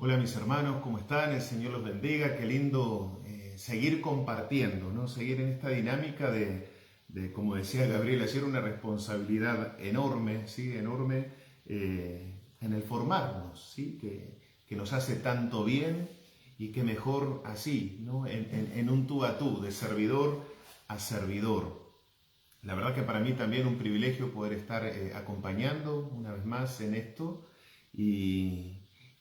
Hola mis hermanos, ¿cómo están? El Señor los bendiga. Qué lindo seguir compartiendo, ¿no? Seguir en esta dinámica como decía Gabriel ayer, una responsabilidad enorme, ¿sí? Enorme en el formarnos, ¿sí? Que nos hace tanto bien y que mejor así, ¿no? En un tú a tú, de servidor a servidor. La verdad que para mí también un privilegio poder estar acompañando una vez más en esto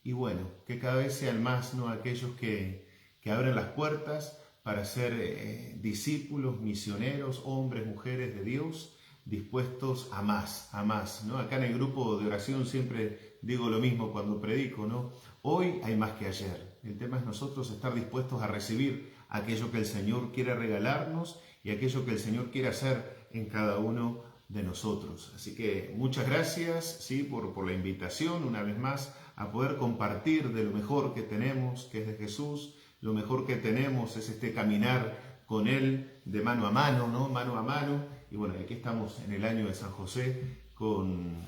y bueno, que cada vez sean más, ¿no? Aquellos que abren las puertas para ser discípulos, misioneros, hombres, mujeres de Dios, dispuestos a más, ¿no? Acá en el grupo de oración siempre digo lo mismo cuando predico, ¿no? Hoy hay más que ayer. El tema es nosotros estar dispuestos a recibir aquello que el Señor quiere regalarnos y aquello que el Señor quiere hacer en cada uno de nosotros. Así que muchas gracias, ¿sí? por la invitación una vez más a poder compartir de lo mejor que tenemos, que es de Jesús. Lo mejor que tenemos es este caminar con Él de mano a mano, ¿no? Mano a mano. Y bueno, aquí estamos en el año de San José con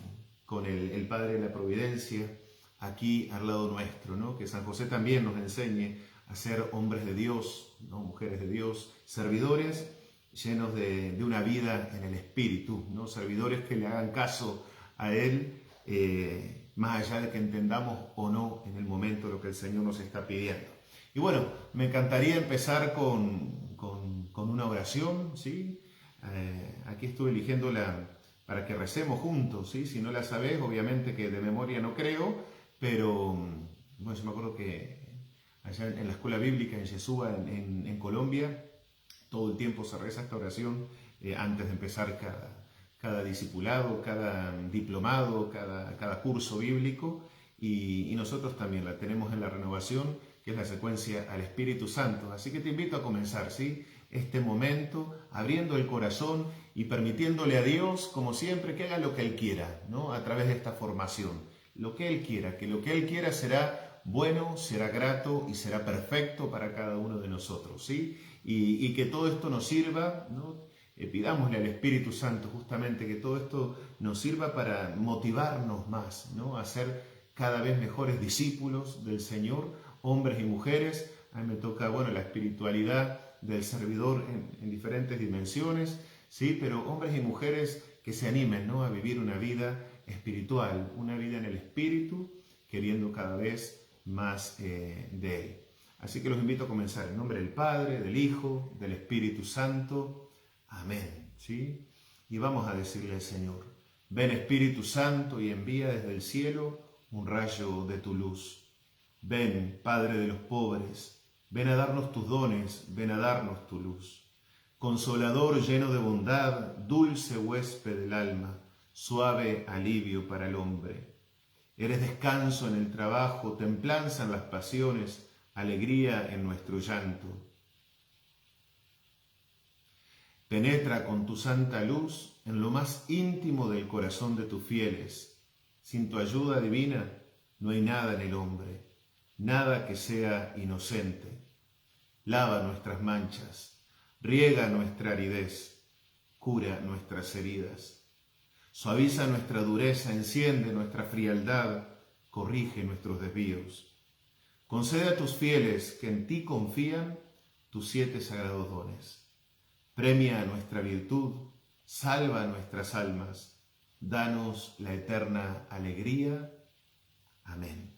el Padre de la Providencia aquí al lado nuestro, ¿no? Que San José también nos enseñe a ser hombres de Dios, ¿no? Mujeres de Dios, servidores llenos de una vida en el Espíritu, ¿no? Servidores que le hagan caso a Él, más allá de que entendamos o no en el momento lo que el Señor nos está pidiendo. Y bueno, me encantaría empezar con una oración, ¿sí? Aquí estuve eligiéndola para que recemos juntos, ¿sí? Si no la sabés, obviamente que de memoria no creo, pero bueno, yo me acuerdo que allá en la escuela bíblica en Yeshua, en Colombia, todo el tiempo se reza esta oración antes de empezar cada discipulado, cada diplomado, cada curso bíblico, y nosotros también la tenemos en la renovación, que es la secuencia al Espíritu Santo. Así que te invito a comenzar, ¿sí? Este momento, abriendo el corazón y permitiéndole a Dios, como siempre, que haga lo que Él quiera, ¿no? A través de esta formación. Lo que Él quiera, que lo que Él quiera será bueno, será grato y será perfecto para cada uno de nosotros, ¿sí? Y que todo esto nos sirva, ¿no? Pidámosle al Espíritu Santo justamente que todo esto nos sirva para motivarnos más, ¿no? A ser cada vez mejores discípulos del Señor, hombres y mujeres. A mí me toca, bueno, la espiritualidad del servidor en diferentes dimensiones, ¿sí? Pero hombres y mujeres que se animen, ¿no? A vivir una vida espiritual, una vida en el Espíritu, queriendo cada vez más de Él. Así que los invito a comenzar en nombre del Padre, del Hijo, del Espíritu Santo. Amén, ¿sí? Y vamos a decirle al Señor: ven Espíritu Santo y envía desde el cielo un rayo de tu luz. Ven, Padre de los pobres, ven a darnos tus dones, ven a darnos tu luz. Consolador lleno de bondad, dulce huésped del alma, suave alivio para el hombre. Eres descanso en el trabajo, templanza en las pasiones, alegría en nuestro llanto. Penetra con tu santa luz en lo más íntimo del corazón de tus fieles. Sin tu ayuda divina no hay nada en el hombre, nada que sea inocente. Lava nuestras manchas, riega nuestra aridez, cura nuestras heridas. Suaviza nuestra dureza, enciende nuestra frialdad, corrige nuestros desvíos. Concede a tus fieles que en ti confían tus 7 sagrados dones. Premia nuestra virtud, salva nuestras almas, danos la eterna alegría. Amén.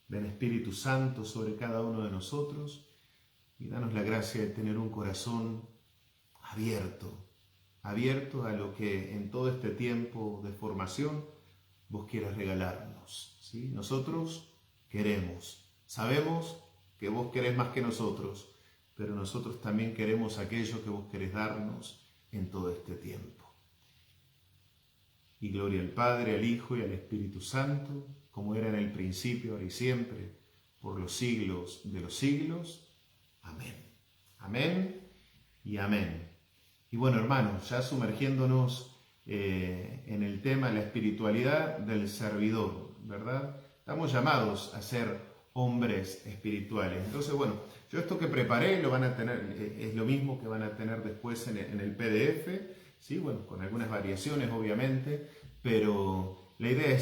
Ven Espíritu Santo sobre cada uno de nosotros y danos la gracia de tener un corazón abierto a lo que en todo este tiempo de formación vos quieras regalarnos, ¿sí? Nosotros queremos, sabemos que vos querés más que nosotros, pero nosotros también queremos aquello que vos querés darnos en todo este tiempo. Y gloria al Padre, al Hijo y al Espíritu Santo, como era en el principio, ahora y siempre, por los siglos de los siglos. Amén. Amén y amén. Y bueno, hermanos, ya sumergiéndonos en el tema de la espiritualidad del servidor, ¿verdad? Estamos llamados a ser hombres espirituales. Entonces, bueno, yo esto que preparé lo van a tener, es lo mismo que van a tener después en el PDF, ¿sí? Bueno, con algunas variaciones obviamente, pero la idea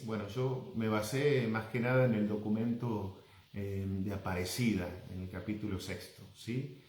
bueno, yo me basé más que nada en el documento de Aparecida, en el capítulo 6, ¿sí?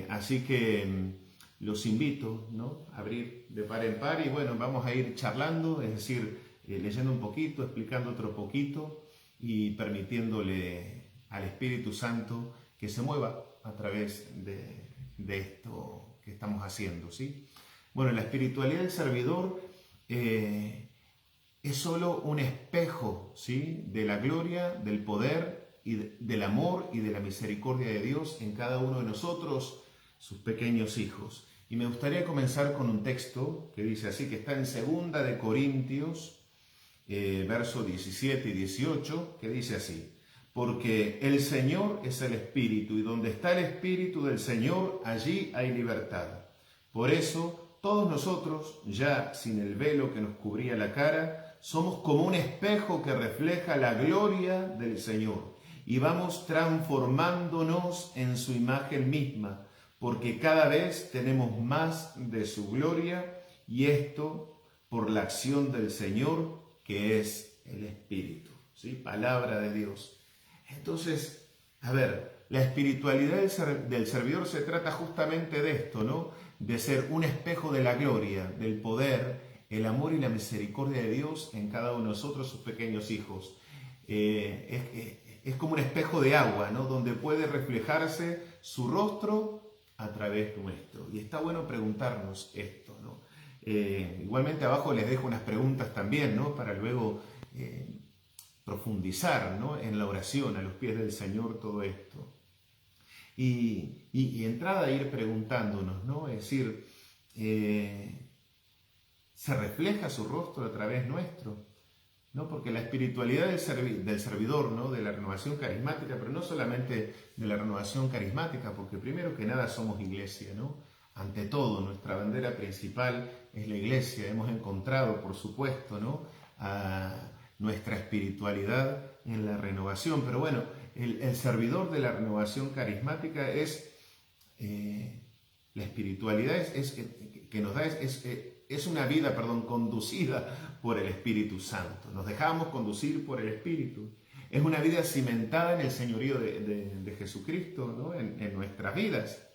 Así que los invito, ¿no?, a abrir de par en par y bueno, vamos a ir charlando, es decir, leyendo un poquito, explicando otro poquito y permitiéndole al Espíritu Santo que se mueva a través de esto que estamos haciendo, ¿sí? Bueno, la espiritualidad del servidor es solo un espejo, ¿sí?, de la gloria, del poder y del amor y de la misericordia de Dios en cada uno de nosotros, sus pequeños hijos. Y me gustaría comenzar con un texto que dice así, que está en 2 de Corintios, versos 17 y 18, que dice así: porque el Señor es el Espíritu, y donde está el Espíritu del Señor, allí hay libertad. Por eso, todos nosotros, ya sin el velo que nos cubría la cara, somos como un espejo que refleja la gloria del Señor, y vamos transformándonos en su imagen misma, porque cada vez tenemos más de su gloria, y esto por la acción del Señor, que es el Espíritu, ¿sí? Palabra de Dios. Entonces, a ver, la espiritualidad del servidor se trata justamente de esto, ¿no? De ser un espejo de la gloria, del poder, el amor y la misericordia de Dios en cada uno de nosotros, sus pequeños hijos. Es como un espejo de agua, ¿no?, donde puede reflejarse su rostro a través nuestro. Y está bueno preguntarnos esto, ¿no? Igualmente abajo les dejo unas preguntas también, ¿no?, para luego profundizar, ¿no?, en la oración, a los pies del Señor, todo esto. Y entrada a ir preguntándonos, ¿no? Es decir, ¿se refleja su rostro a través nuestro? ¿No? Porque la espiritualidad del servidor, ¿no?, de la renovación carismática, pero no solamente de la renovación carismática, porque primero que nada somos iglesia, ¿no? Ante todo, nuestra bandera principal es la iglesia. Hemos encontrado, por supuesto, ¿no?, a nuestra espiritualidad en la renovación. Pero bueno, el servidor de la renovación carismática es la espiritualidad que nos da es una vida, conducida por el Espíritu Santo. Nos dejamos conducir por el Espíritu. Es una vida cimentada en el señorío de Jesucristo, ¿no?, en nuestras vidas.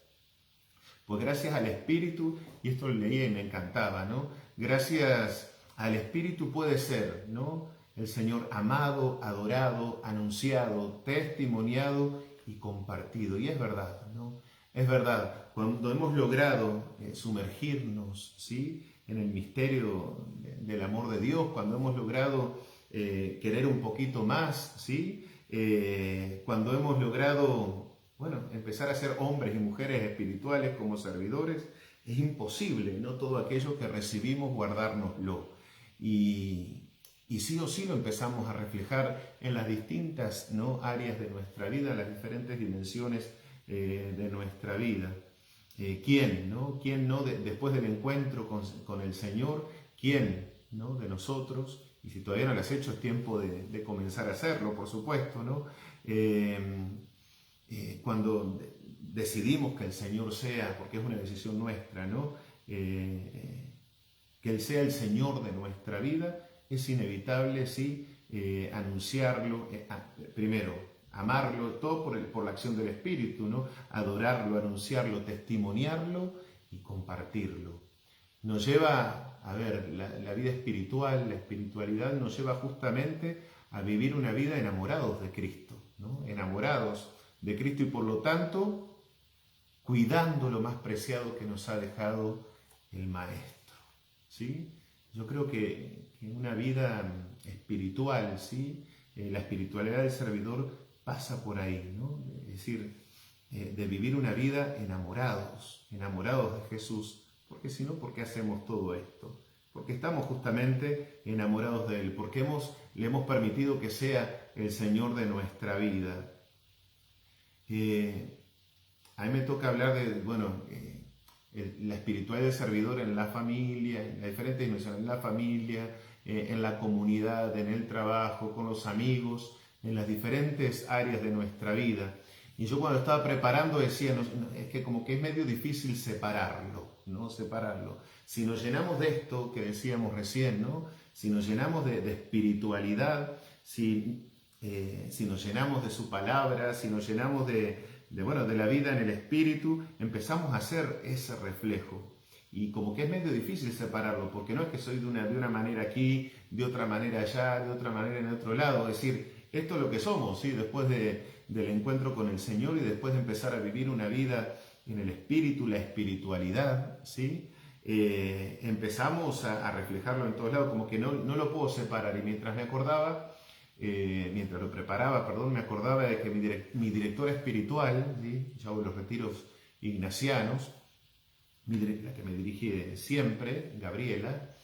Pues gracias al Espíritu, y esto lo leía y me encantaba, ¿no?, gracias al Espíritu puede ser, ¿no?, el Señor amado, adorado, anunciado, testimoniado y compartido. Y es verdad, ¿no? Es verdad, cuando hemos logrado sumergirnos, ¿sí?, en el misterio del amor de Dios, cuando hemos logrado querer un poquito más, ¿sí?, cuando hemos logrado, bueno, empezar a ser hombres y mujeres espirituales como servidores, es imposible, ¿no?, todo aquello que recibimos guardárnoslo. Y sí o sí lo empezamos a reflejar en las distintas, ¿no?, áreas de nuestra vida, en las diferentes dimensiones de nuestra vida. ¿Quién, no? ¿Quién no después del encuentro con el Señor? ¿Quién, no, de nosotros? Y si todavía no lo has hecho, es tiempo de comenzar a hacerlo, por supuesto, ¿no? Cuando decidimos que el Señor sea, porque es una decisión nuestra, ¿no?, que Él sea el Señor de nuestra vida, es inevitable, sí, anunciarlo, primero, amarlo, todo por la acción del Espíritu, ¿no?, adorarlo, anunciarlo, testimoniarlo y compartirlo. Nos lleva, a ver, la vida espiritual, la espiritualidad nos lleva justamente a vivir una vida enamorados de Cristo, ¿no?, enamorados de Cristo y por lo tanto cuidando lo más preciado que nos ha dejado el Maestro, ¿sí? Yo creo que una vida espiritual, ¿sí?, la espiritualidad del servidor pasa por ahí, ¿no? Es decir, de vivir una vida enamorados de Jesús, porque si no, ¿por qué hacemos todo esto? Porque estamos justamente enamorados de Él, porque le hemos permitido que sea el Señor de nuestra vida. A mí me toca hablar de, la espiritualidad del servidor en la familia, en las diferentes dimensiones, en la familia, en la comunidad, en el trabajo, con los amigos, en las diferentes áreas de nuestra vida. Y yo cuando estaba preparando decía, es que como que es medio difícil separarlo, ¿no? Separarlo. Si nos llenamos de esto que decíamos recién, ¿no?, si nos llenamos de espiritualidad, si nos llenamos de su palabra, si nos llenamos de la vida en el Espíritu, empezamos a hacer ese reflejo. Y como que es medio difícil separarlo, porque no es que soy de una manera aquí, de otra manera allá, de otra manera en otro lado. Es decir, esto es lo que somos, ¿sí? Después del encuentro con el Señor y después de empezar a vivir una vida en el Espíritu, la espiritualidad, ¿sí? Empezamos a reflejarlo en todos lados, como que no lo puedo separar. Y mientras lo preparaba, me acordaba de que mi directora espiritual, ¿sí? Yo hago los retiros ignacianos, la que me dirige siempre, Gabriela,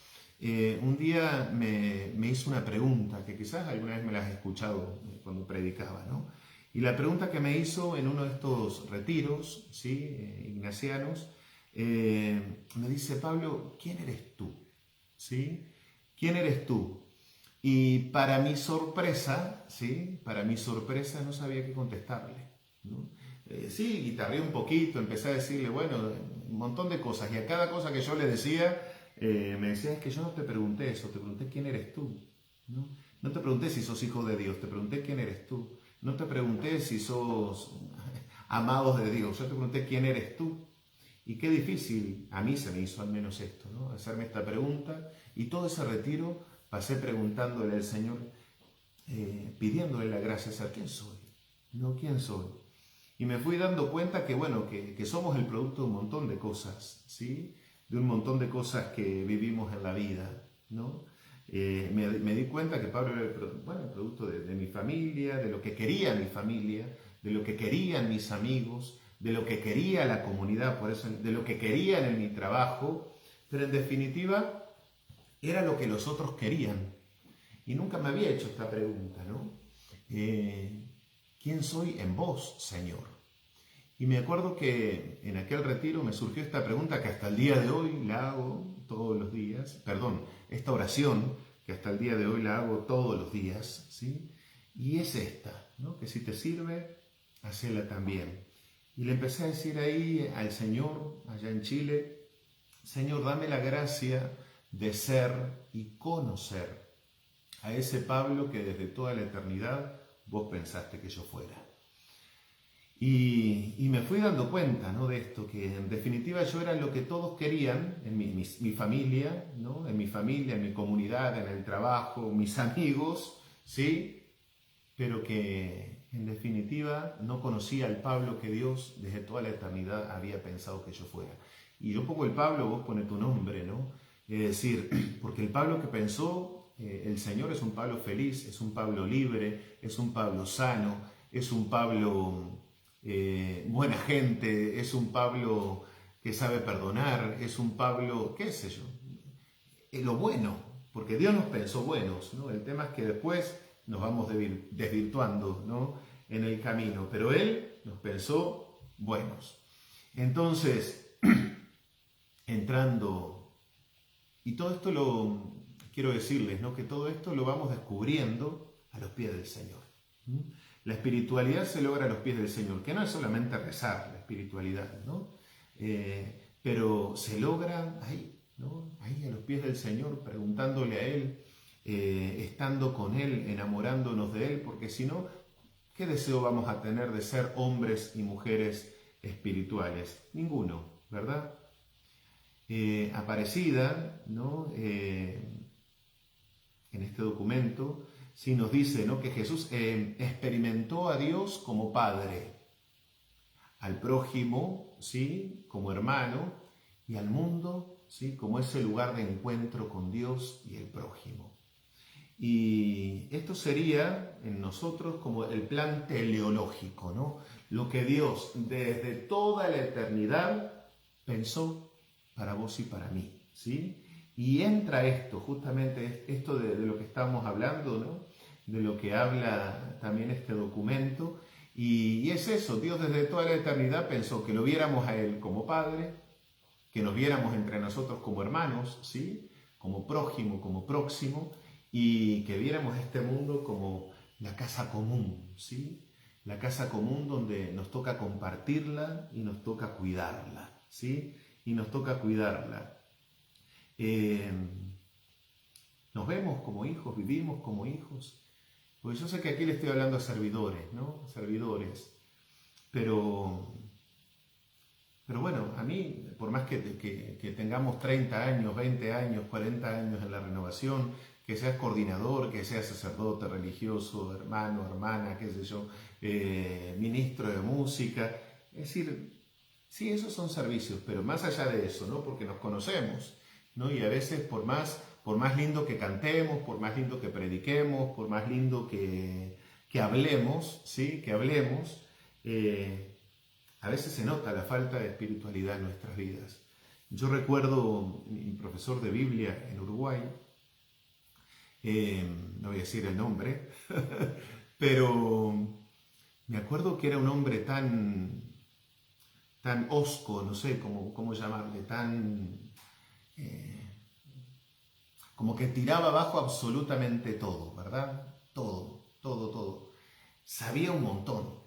un día me hizo una pregunta que quizás alguna vez me la has escuchado cuando predicaba, ¿no? Y la pregunta que me hizo en uno de estos retiros, ¿sí? Ignacianos, me dice: Pablo, ¿quién eres tú? ¿Sí? ¿Quién eres tú? Y para mi sorpresa, ¿sí? Para mi sorpresa no sabía qué contestarle, ¿no? Sí, guitarreé un poquito, empecé a decirle, bueno, un montón de cosas. Y a cada cosa que yo le decía, me decía: es que yo no te pregunté eso, te pregunté quién eres tú, ¿no? No te pregunté si sos hijo de Dios, te pregunté quién eres tú. No te pregunté si sos amados de Dios, yo te pregunté quién eres tú. Y qué difícil, a mí se me hizo al menos esto, ¿no? Hacerme esta pregunta. Y todo ese retiro pasé preguntándole al Señor, pidiéndole la gracia de saber quién soy, ¿no? ¿Quién soy? Y me fui dando cuenta que, bueno, que somos el producto de un montón de cosas, ¿sí? De un montón de cosas que vivimos en la vida, ¿no? Me di cuenta que Pablo era el producto de mi familia, de lo que quería mi familia, de lo que querían mis amigos, de lo que quería la comunidad, por eso, de lo que querían en mi trabajo, pero en definitiva era lo que los otros querían. Y nunca me había hecho esta pregunta, ¿no? ¿Quién soy en vos, Señor? Y me acuerdo que en aquel retiro me surgió esta pregunta que hasta el día de hoy la hago todos los días, esta oración que hasta el día de hoy la hago todos los días, ¿sí? Y es esta, ¿no? Que si te sirve, hacela también. Y le empecé a decir ahí al Señor, allá en Chile: Señor, dame la gracia de ser y conocer a ese Pablo que desde toda la eternidad vos pensaste que yo fuera. Y me fui dando cuenta, ¿no? De esto, que en definitiva yo era lo que todos querían en mi familia, ¿no? En mi familia, en mi comunidad, en el trabajo, mis amigos, ¿sí? Pero que en definitiva no conocía al Pablo que Dios desde toda la eternidad había pensado que yo fuera. Y yo pongo el Pablo, vos pones tu nombre, ¿no? Es decir, porque el Pablo que pensó el Señor es un Pablo feliz, es un Pablo libre, es un Pablo sano, es un Pablo buena gente, es un Pablo que sabe perdonar, es un Pablo, qué sé yo, lo bueno, porque Dios nos pensó buenos, ¿no? El tema es que después nos vamos desvirtuando, ¿no? En el camino, pero Él nos pensó buenos. Entonces, entrando, y todo esto quiero decirles, ¿no? Que todo esto lo vamos descubriendo a los pies del Señor. La espiritualidad se logra a los pies del Señor, que no es solamente rezar la espiritualidad, ¿no? Pero se logra ahí, ¿no? Ahí a los pies del Señor, preguntándole a Él, estando con Él, enamorándonos de Él, porque si no, ¿qué deseo vamos a tener de ser hombres y mujeres espirituales? Ninguno, ¿verdad? Aparecida, ¿no? En este documento, sí nos dice, ¿no? Que Jesús experimentó a Dios como Padre, al prójimo, ¿sí? Como hermano, y al mundo, ¿sí? Como ese lugar de encuentro con Dios y el prójimo. Y esto sería en nosotros como el plan teleológico, ¿no? Lo que Dios desde toda la eternidad pensó para vos y para mí, ¿sí? Y entra esto, justamente esto de lo que estamos hablando, ¿no? De lo que habla también este documento. Y es eso, Dios desde toda la eternidad pensó que lo viéramos a Él como Padre, que nos viéramos entre nosotros como hermanos, ¿sí? Como prójimo, como próximo, y que viéramos este mundo como la casa común, ¿sí? La casa común donde nos toca compartirla y nos toca cuidarla, ¿sí? Y nos toca cuidarla. nos vemos como hijos, vivimos como hijos. Porque yo sé que aquí le estoy hablando a servidores, ¿no? Servidores. Pero bueno, a mí, por más que tengamos 30 años, 20 años, 40 años en la renovación, que seas coordinador, que seas sacerdote religioso, hermano, hermana, qué sé yo, ministro de música, es decir, sí, esos son servicios, pero más allá de eso, ¿no? Porque nos conocemos, ¿no? Y a veces por más lindo que cantemos, por más lindo que prediquemos, por más lindo que hablemos, ¿sí? Que hablemos, a veces se nota la falta de espiritualidad en nuestras vidas. Yo recuerdo mi profesor de Biblia en Uruguay, no voy a decir el nombre, pero me acuerdo que era un hombre tan hosco, no sé cómo llamarle, como que tiraba abajo absolutamente todo, ¿verdad? Todo. Sabía un montón.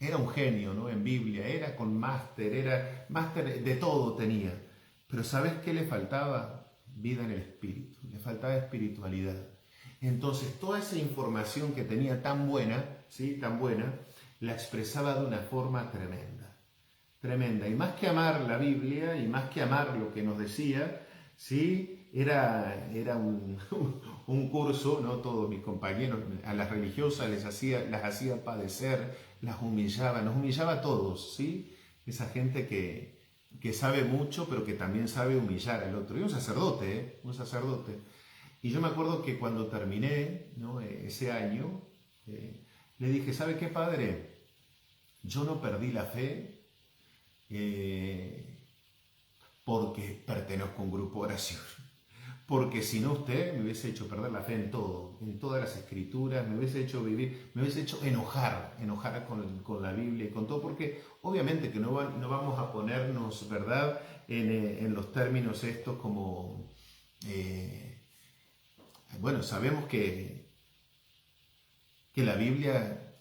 Era un genio, ¿no? En Biblia, era máster de todo tenía. Pero ¿sabes qué le faltaba? Vida en el espíritu, le faltaba espiritualidad. Entonces, toda esa información que tenía tan buena, ¿sí? Tan buena, la expresaba de una forma tremenda. Tremenda. Y más que amar la Biblia, y más que amar lo que nos decía, ¿sí? Era un curso, ¿no? Todos mis compañeros, a las religiosas las hacía padecer, las humillaba, nos humillaba a todos, ¿sí? Esa gente que sabe mucho, pero que también sabe humillar al otro. Y un sacerdote, ¿eh? Un sacerdote. Y yo me acuerdo que cuando terminé, ¿no? Ese año, le dije, ¿sabe qué, padre? Yo no perdí la fe porque pertenezco a un grupo de oración. Porque si no, usted me hubiese hecho perder la fe en todo, en todas las escrituras, me hubiese hecho vivir, me hubiese hecho enojar con la Biblia y con todo, porque obviamente que no vamos a ponernos, ¿verdad?, en los términos estos como, bueno, sabemos que la Biblia,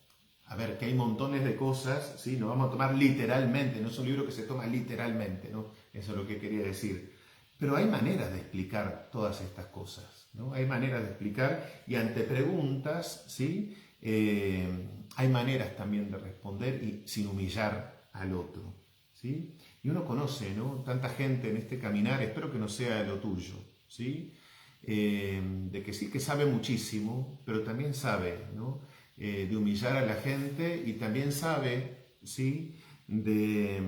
a ver, que hay montones de cosas, ¿sí? No vamos a tomar literalmente, no es un libro que se toma literalmente, ¿no? Eso es lo que quería decir. Pero hay maneras de explicar todas estas cosas, ¿no? Hay maneras de explicar y ante preguntas, ¿sí? Hay maneras también de responder y sin humillar al otro, ¿sí? Y uno conoce, ¿no? Tanta gente en este caminar, espero que no sea lo tuyo, ¿sí? De que sí, que sabe muchísimo, pero también sabe, ¿no? De humillar a la gente y también sabe, ¿sí? De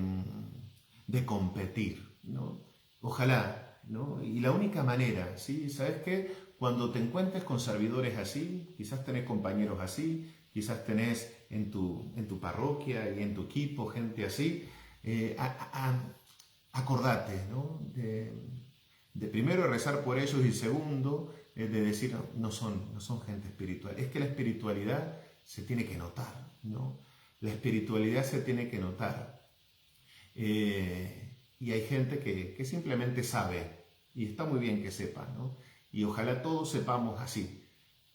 competir, ¿no? Ojalá, ¿no? Y la única manera, ¿sí? ¿Sabes qué? Cuando te encuentres con servidores así, quizás tenés compañeros así, quizás tenés en tu parroquia y en tu equipo gente así, acordate, ¿no? De primero rezar por ellos y segundo, de decir, no son gente espiritual. Es que la espiritualidad se tiene que notar, ¿no? La espiritualidad se tiene que notar. Y hay gente que simplemente sabe, y está muy bien que sepa, ¿no? Y ojalá todos sepamos así,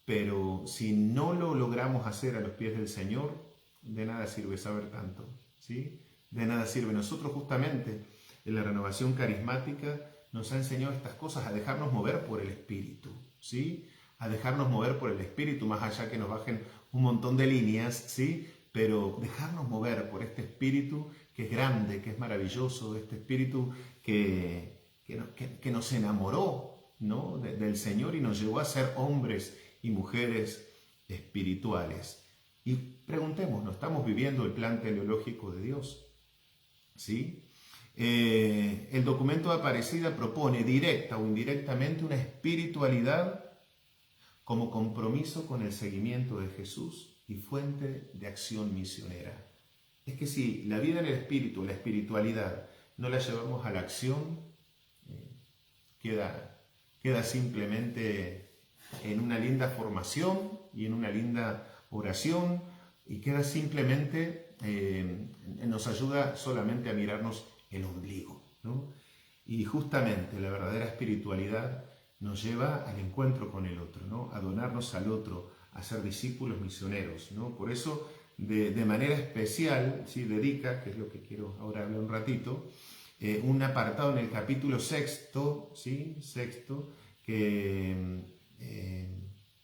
pero si no lo logramos hacer a los pies del Señor, de nada sirve saber tanto, ¿sí? De nada sirve. Nosotros justamente en la renovación carismática nos ha enseñado estas cosas, a dejarnos mover por el Espíritu, ¿sí? A dejarnos mover por el Espíritu, más allá que nos bajen un montón de líneas, ¿sí? Pero dejarnos mover por este Espíritu que es grande, que es maravilloso, este Espíritu que nos enamoró, ¿no? del Señor y nos llevó a ser hombres y mujeres espirituales. Y preguntémonos, ¿estamos viviendo el plan teleológico de Dios? ¿Sí? El documento de Aparecida propone directa o indirectamente una espiritualidad como compromiso con el seguimiento de Jesús y fuente de acción misionera. Es que si la vida en el espíritu, la espiritualidad, no la llevamos a la acción, queda simplemente en una linda formación y en una linda oración y queda simplemente, nos ayuda solamente a mirarnos el ombligo, ¿no? Y justamente la verdadera espiritualidad nos lleva al encuentro con el otro, ¿no? A donarnos al otro, a ser discípulos misioneros, ¿no? Por eso, de manera especial, ¿sí? Dedica, que es lo que quiero ahora hablar un ratito, un apartado en el capítulo 6, ¿sí? 6, que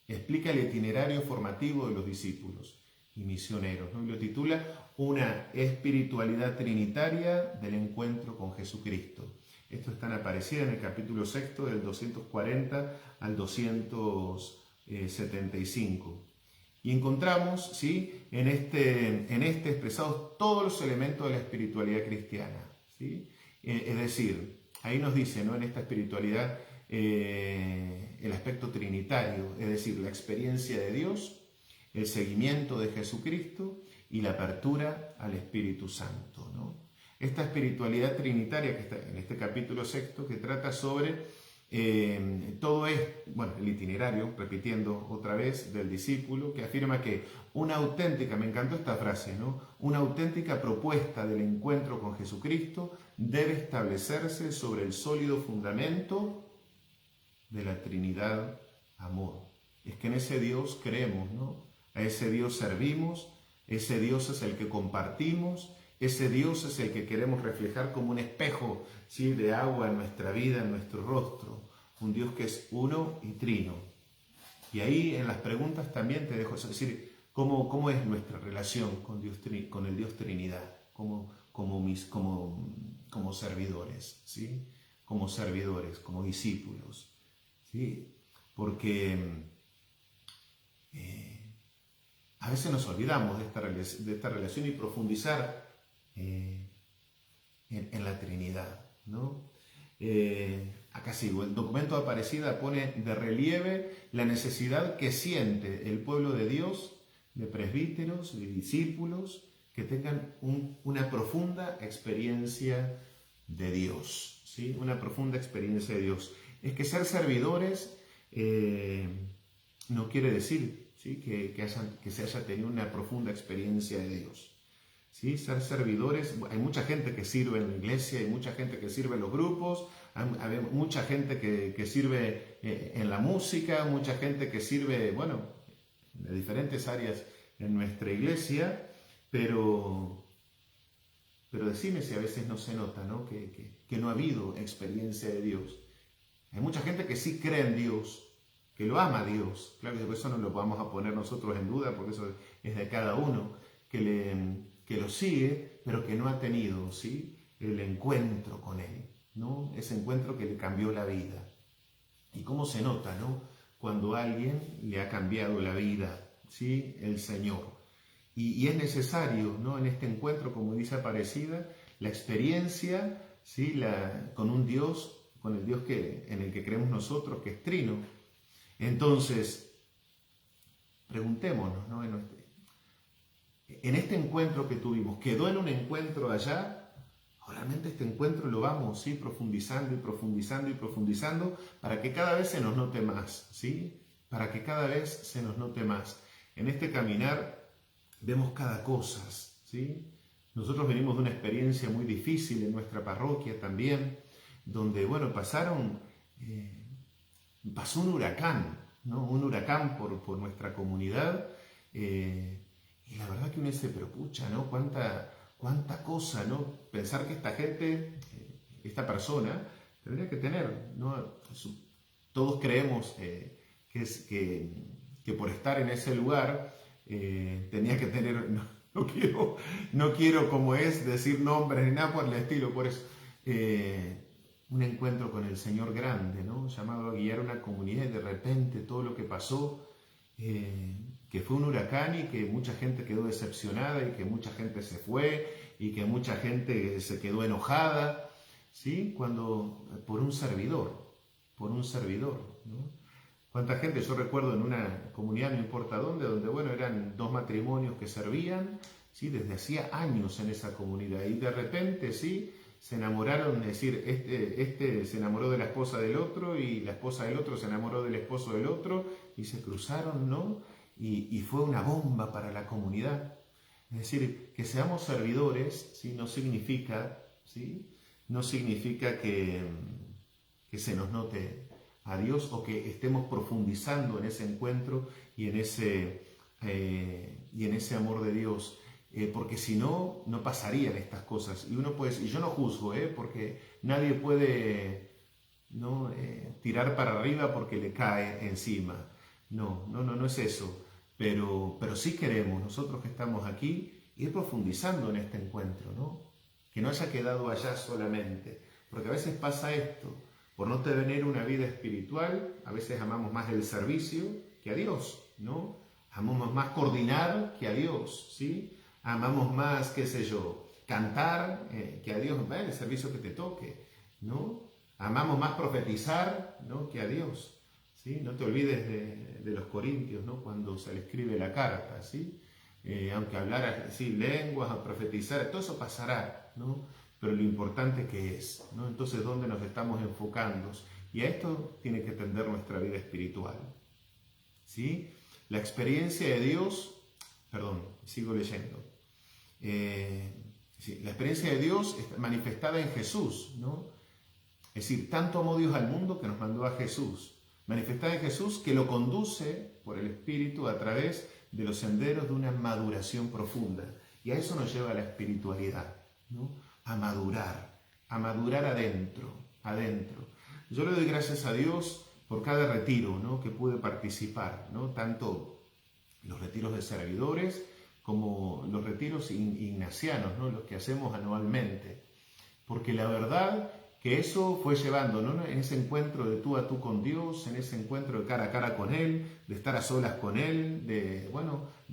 explica el itinerario formativo de los discípulos y misioneros, ¿no? Y lo titula Una espiritualidad trinitaria del encuentro con Jesucristo. Esto está en Aparecida en el capítulo 6 del 240 al 275. Y encontramos, ¿sí?, en este expresados todos los elementos de la espiritualidad cristiana, ¿sí? Es decir, ahí nos dice, ¿no?, en esta espiritualidad el aspecto trinitario, es decir, la experiencia de Dios, el seguimiento de Jesucristo y la apertura al Espíritu Santo, ¿no? Esta espiritualidad trinitaria que está en este capítulo 6, que trata sobre todo el itinerario, repitiendo otra vez, del discípulo, que afirma que una auténtica, me encantó esta frase, ¿no?, una auténtica propuesta del encuentro con Jesucristo debe establecerse sobre el sólido fundamento de la Trinidad amor. Es que en ese Dios creemos, ¿no? A ese Dios servimos, ese Dios es el que compartimos, ese Dios es el que queremos reflejar como un espejo, ¿sí?, de agua en nuestra vida, en nuestro rostro. Un Dios que es uno y trino. Y ahí en las preguntas también te dejo, es decir, ¿cómo es nuestra relación con Dios, con el Dios Trinidad? Como servidores, ¿sí? Como servidores, como discípulos, ¿sí? Porque a veces nos olvidamos de esta relación y profundizar en la Trinidad, ¿no? Acá sigo, el documento de Aparecida pone de relieve la necesidad que siente el pueblo de Dios, de presbíteros, de discípulos, que tengan una profunda experiencia de Dios, ¿sí? Una profunda experiencia de Dios. Es que ser servidores no quiere decir, ¿sí?, que se haya tenido una profunda experiencia de Dios. ¿Sí? Ser servidores, hay mucha gente que sirve en la iglesia, hay mucha gente que sirve en los grupos, hay mucha gente que sirve en la música, mucha gente que sirve, bueno, de diferentes áreas en nuestra iglesia, pero decime si a veces no se nota, ¿no?, que no ha habido experiencia de Dios. Hay mucha gente que sí cree en Dios, que lo ama a Dios, claro que eso no lo vamos a poner nosotros en duda, porque eso es de cada uno, que lo sigue, pero que no ha tenido, ¿sí?, el encuentro con Él, ¿no? Ese encuentro que le cambió la vida. ¿Y cómo se nota, ¿no?, cuando a alguien le ha cambiado la vida, ¿sí?, el Señor? Y es necesario, ¿no?, en este encuentro, como dice Aparecida, la experiencia, ¿sí?, con un Dios, con el Dios en el que creemos nosotros, que es trino. Entonces, preguntémonos, ¿no?, en este encuentro que tuvimos, ¿quedó en un encuentro allá? Realmente este encuentro lo vamos, ¿sí?, profundizando y profundizando y profundizando para que cada vez se nos note más, ¿sí? Para que cada vez se nos note más. En este caminar vemos cada cosa, ¿sí? Nosotros venimos de una experiencia muy difícil en nuestra parroquia también, donde, bueno, pasó un huracán, ¿no? Un huracán por nuestra comunidad, y la verdad que uno dice, pero pucha, ¿no? Cuánta cosa, ¿no? Pensar que esta gente, esta persona, tendría que tener, ¿no? Todos creemos que por estar en ese lugar tenía que tener, no quiero como es decir nombres ni nada por el estilo, por eso, un encuentro con el Señor grande, ¿no?, llamado a guiar una comunidad, y de repente todo lo que pasó, que fue un huracán y que mucha gente quedó decepcionada y que mucha gente se fue y que mucha gente se quedó enojada, ¿sí?, por un servidor, ¿no? ¿Cuánta gente? Yo recuerdo en una comunidad, no importa dónde, donde, bueno, eran 2 matrimonios que servían, ¿sí?, desde hacía años en esa comunidad, y de repente, ¿sí?, se enamoraron, es decir, este se enamoró de la esposa del otro y la esposa del otro se enamoró del esposo del otro y se cruzaron, ¿no? Y fue una bomba para la comunidad. Es decir, que seamos servidores, ¿sí?, no significa, ¿sí?, no significa que se nos note a Dios o que estemos profundizando en ese encuentro y en ese amor de Dios. Porque si no, no pasarían estas cosas. Y uno puede, y yo no juzgo, porque nadie puede ¿no? Tirar para arriba porque le cae encima. No es eso. Pero sí queremos, nosotros que estamos aquí, ir profundizando en este encuentro, ¿no? Que no haya quedado allá solamente. Porque a veces pasa esto, por no tener una vida espiritual, a veces amamos más el servicio que a Dios, ¿no? Amamos más coordinar que a Dios, ¿sí? Amamos más, qué sé yo, cantar que a Dios, el servicio que te toque, ¿no? Amamos más profetizar, ¿no? Que a Dios, ¿sí? No te olvides de los Corintios, ¿no? Cuando se le escribe la carta, ¿sí? Aunque hablara, sí, lenguas, a profetizar, todo eso pasará, ¿no? Pero lo importante que es, ¿no? Entonces, ¿dónde nos estamos enfocando? Y a esto tiene que tender nuestra vida espiritual, ¿sí? La experiencia de Dios, perdón, sigo leyendo. Sí, la experiencia de Dios está manifestada en Jesús, ¿no? Es decir, tanto amó Dios al mundo que nos mandó a Jesús. Manifestada en Jesús que lo conduce por el Espíritu a través de los senderos de una maduración profunda. Y a eso nos lleva la espiritualidad, ¿no? A madurar adentro. Yo le doy gracias a Dios por cada retiro, ¿no? Que pude participar, ¿no? Tanto los retiros de servidores como los retiros ignacianos, ¿no? Los que hacemos anualmente. Porque la verdad que eso fue llevando, ¿no? En ese encuentro de tú a tú con Dios, en ese encuentro de cara a cara con Él, de estar a solas con Él, de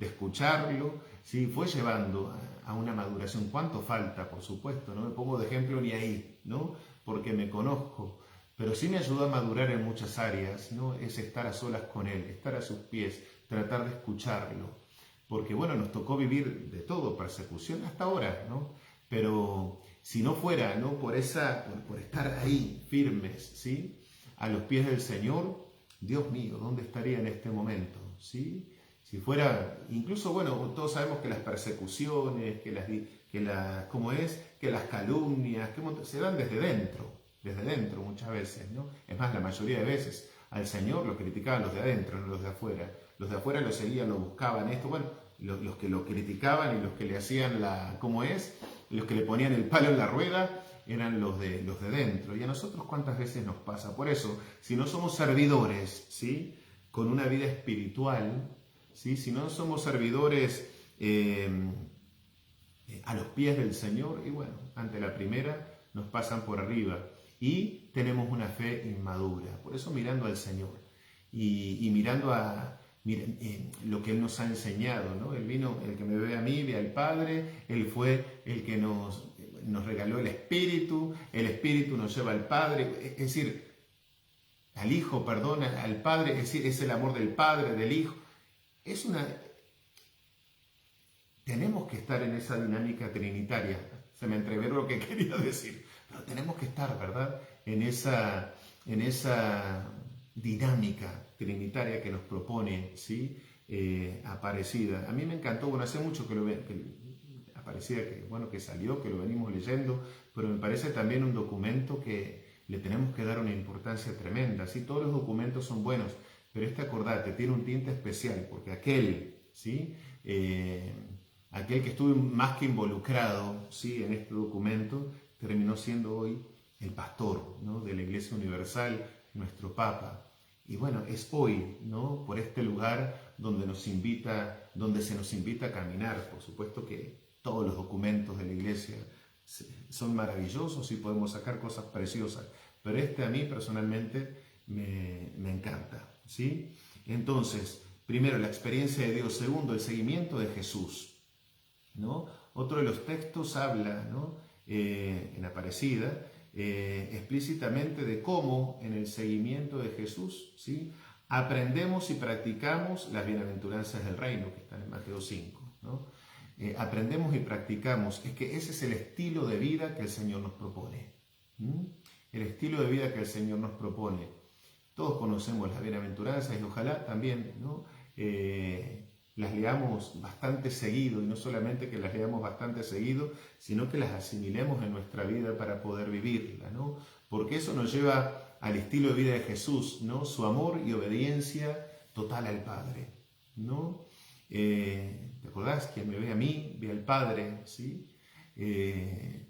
escucharlo, ¿sí? Fue llevando a una maduración. ¿Cuánto falta? Por supuesto, no me pongo de ejemplo ni ahí, ¿no? Porque me conozco, pero sí me ayudó a madurar en muchas áreas, ¿no? Es estar a solas con Él, estar a sus pies, tratar de escucharlo, porque nos tocó vivir de todo, persecución hasta ahora, ¿no? Pero si no fuera, ¿no? por estar ahí firmes, ¿sí? A los pies del Señor, Dios mío, ¿dónde estaría en este momento? ¿Sí? Si fuera, incluso, todos sabemos que las persecuciones, que las calumnias, se dan desde dentro muchas veces, ¿no? Es más, la mayoría de veces al Señor lo criticaban los de adentro, no los de afuera. Los de afuera lo seguían, lo buscaban, los que lo criticaban y los que le hacían los que le ponían el palo en la rueda eran los de dentro. Y a nosotros cuántas veces nos pasa. Por eso, si no somos servidores, ¿sí? Con una vida espiritual, ¿sí? Si no somos servidores a los pies del Señor, y ante la primera nos pasan por arriba. Y tenemos una fe inmadura. Por eso mirando al Señor y mirando lo que Él nos ha enseñado, ¿no? Él vino, el que me ve a mí, ve al Padre. Él fue el que nos regaló el Espíritu nos lleva al Padre, es decir, al Hijo, perdón, al Padre, es decir, es el amor del Padre, del Hijo. Tenemos que estar en esa dinámica trinitaria. Se me entreveró lo que quería decir, pero tenemos que estar, ¿verdad? En esa dinámica trinitaria que nos propone, ¿sí? Aparecida. A mí me encantó, hace mucho que Aparecida, que salió, que lo venimos leyendo, pero me parece también un documento que le tenemos que dar una importancia tremenda, ¿sí? Todos los documentos son buenos, pero acordate, tiene un tinte especial, porque aquel, ¿sí? Aquel que estuvo más que involucrado, ¿sí? En este documento, terminó siendo hoy el pastor, ¿no? De la Iglesia Universal, nuestro Papa. Y es hoy, ¿no? Por este lugar donde se nos invita a caminar. Por supuesto que todos los documentos de la Iglesia son maravillosos y podemos sacar cosas preciosas, pero a mí personalmente me encanta, ¿sí? Entonces, primero, la experiencia de Dios. Segundo, el seguimiento de Jesús, ¿no? Otro de los textos habla, ¿no? En Aparecida, explícitamente de cómo en el seguimiento de Jesús, ¿sí? Aprendemos y practicamos las bienaventuranzas del reino, que están en Mateo 5, ¿no? Aprendemos y practicamos. Es que ese es el estilo de vida que el Señor nos propone. El estilo de vida que el Señor nos propone. Todos conocemos las bienaventuranzas y ojalá también, ¿no? Las leamos bastante seguido, y no solamente que las leamos bastante seguido, sino que las asimilemos en nuestra vida para poder vivirla, ¿no? Porque eso nos lleva al estilo de vida de Jesús, ¿no? Su amor y obediencia total al Padre, ¿no? ¿Te acordás? Quien me ve a mí, ve al Padre, ¿sí? Quien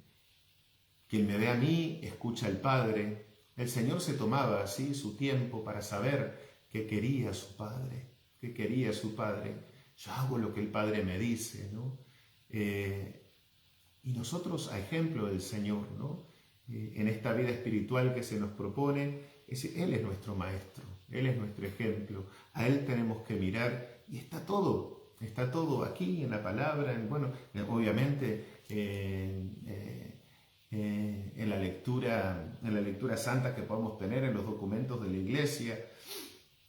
me ve a mí, escucha al Padre. El Señor se tomaba así su tiempo para saber qué quería su Padre, qué quería su Padre. Yo hago lo que el Padre me dice, ¿no? Y nosotros, a ejemplo del Señor, ¿no? En esta vida espiritual que se nos propone, Él es nuestro Maestro, Él es nuestro ejemplo, a Él tenemos que mirar y está todo aquí en la palabra, obviamente en la lectura santa que podemos tener en los documentos de la Iglesia.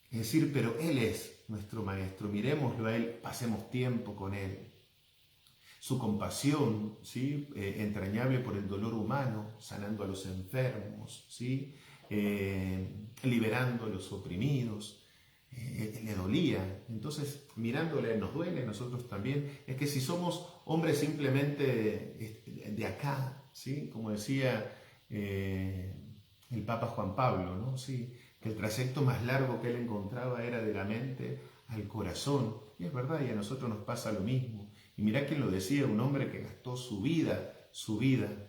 Es decir, pero Él es nuestro Maestro, miremoslo a Él, pasemos tiempo con Él. Su compasión, ¿sí? Entrañable por el dolor humano, sanando a los enfermos, ¿sí? Liberando a los oprimidos, le dolía. Entonces, mirándole, nos duele a nosotros también. Es que si somos hombres simplemente de acá, ¿sí? Como decía el Papa Juan Pablo, ¿no? Sí, que el trayecto más largo que él encontraba era de la mente al corazón. Y es verdad, y a nosotros nos pasa lo mismo. Y mirá quién lo decía, un hombre que gastó su vida,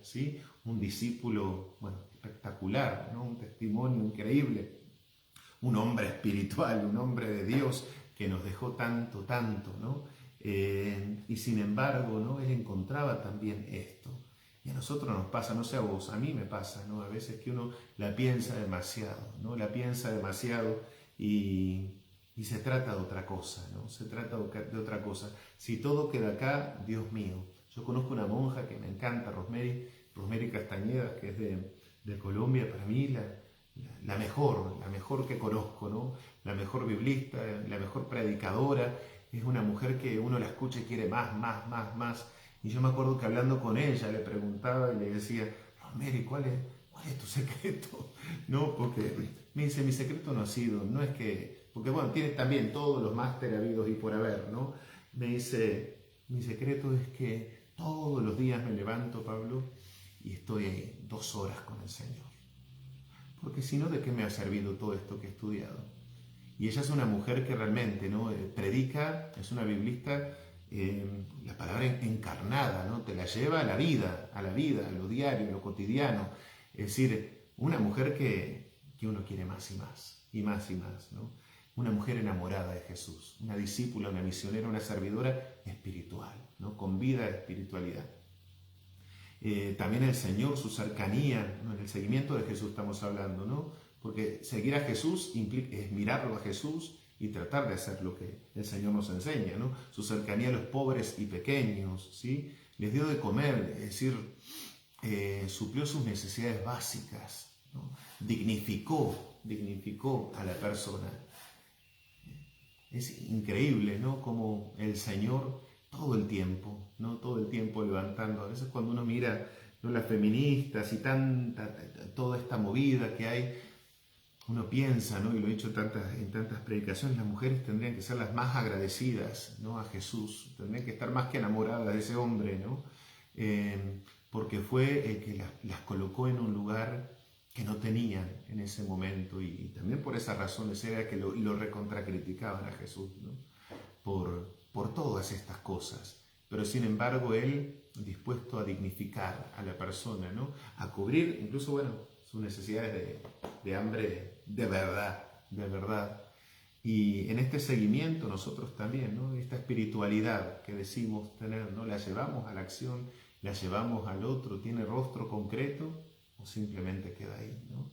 ¿sí? Un discípulo, espectacular, ¿no? Un testimonio increíble, un hombre espiritual, un hombre de Dios que nos dejó tanto, ¿no? Y sin embargo, ¿no? Él encontraba también esto. Y a nosotros nos pasa, no sé a vos, a mí me pasa, ¿no? A veces que uno la piensa demasiado, ¿no? La piensa demasiado y se trata de otra cosa, ¿no? Se trata de otra cosa. Si todo queda acá, Dios mío. Yo conozco una monja que me encanta, Rosemary Castañeda, que es de Colombia, para mí la mejor que conozco, ¿no? La mejor biblista, la mejor predicadora. Es una mujer que uno la escucha y quiere más. Y yo me acuerdo que hablando con ella le preguntaba y le decía, Rosemary, ¿cuál es tu secreto? No, porque me dice, mi secreto no es que, porque tienes también todos los másteres habidos y por haber, ¿no? Me dice, mi secreto es que todos los días me levanto, Pablo, y estoy ahí 2 horas con el Señor. Porque si no, ¿de qué me ha servido todo esto que he estudiado? Y ella es una mujer que realmente, ¿no? Predica, es una biblista, la palabra encarnada, ¿no? Te la lleva a la vida, a lo diario, a lo cotidiano. Es decir, una mujer que uno quiere más y más, ¿no? Una mujer enamorada de Jesús, una discípula, una misionera, una servidora espiritual, ¿no? Con vida de espiritualidad. También el Señor, su cercanía, ¿no? En el seguimiento de Jesús estamos hablando, ¿no? Porque seguir a Jesús es mirarlo a Jesús y tratar de hacer lo que el Señor nos enseña, ¿no? Su cercanía a los pobres y pequeños, ¿sí? Les dio de comer, es decir, suplió sus necesidades básicas, ¿no? Dignificó a la persona. Es increíble, ¿no? Como el Señor todo el tiempo, ¿no? Todo el tiempo levantando. A veces cuando uno mira, ¿no? Las feministas y toda esta movida que hay, uno piensa, ¿no? Y lo he dicho en tantas predicaciones, las mujeres tendrían que ser las más agradecidas, ¿no? A Jesús, tendrían que estar más que enamoradas de ese hombre, ¿no? Porque fue el que las colocó en un lugar que no tenían en ese momento, y también por esas razones era que lo recontracriticaban a Jesús, ¿no? Por todas estas cosas, pero sin embargo él dispuesto a dignificar a la persona, ¿no? A cubrir incluso, sus necesidades de hambre de verdad. Y en este seguimiento nosotros también, ¿no? Esta espiritualidad que decimos tener, ¿no? La llevamos a la acción, la llevamos al otro, ¿tiene rostro concreto o simplemente queda ahí, ¿no?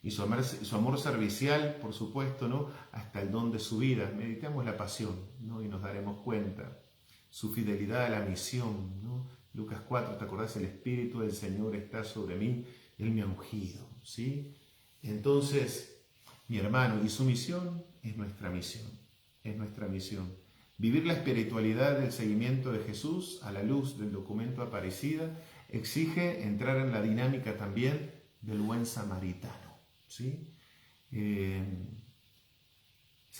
Y su amor servicial, por supuesto, ¿no? Hasta el don de su vida. Meditemos la pasión, ¿no? Y nos daremos cuenta. Su fidelidad a la misión, ¿no? Lucas 4, ¿te acordás? El Espíritu del Señor está sobre mí, Él me ha ungido, ¿sí? Entonces, mi hermano, y su misión es nuestra misión, Vivir la espiritualidad del seguimiento de Jesús a la luz del documento Aparecida exige entrar en la dinámica también del buen samaritano, ¿sí? Es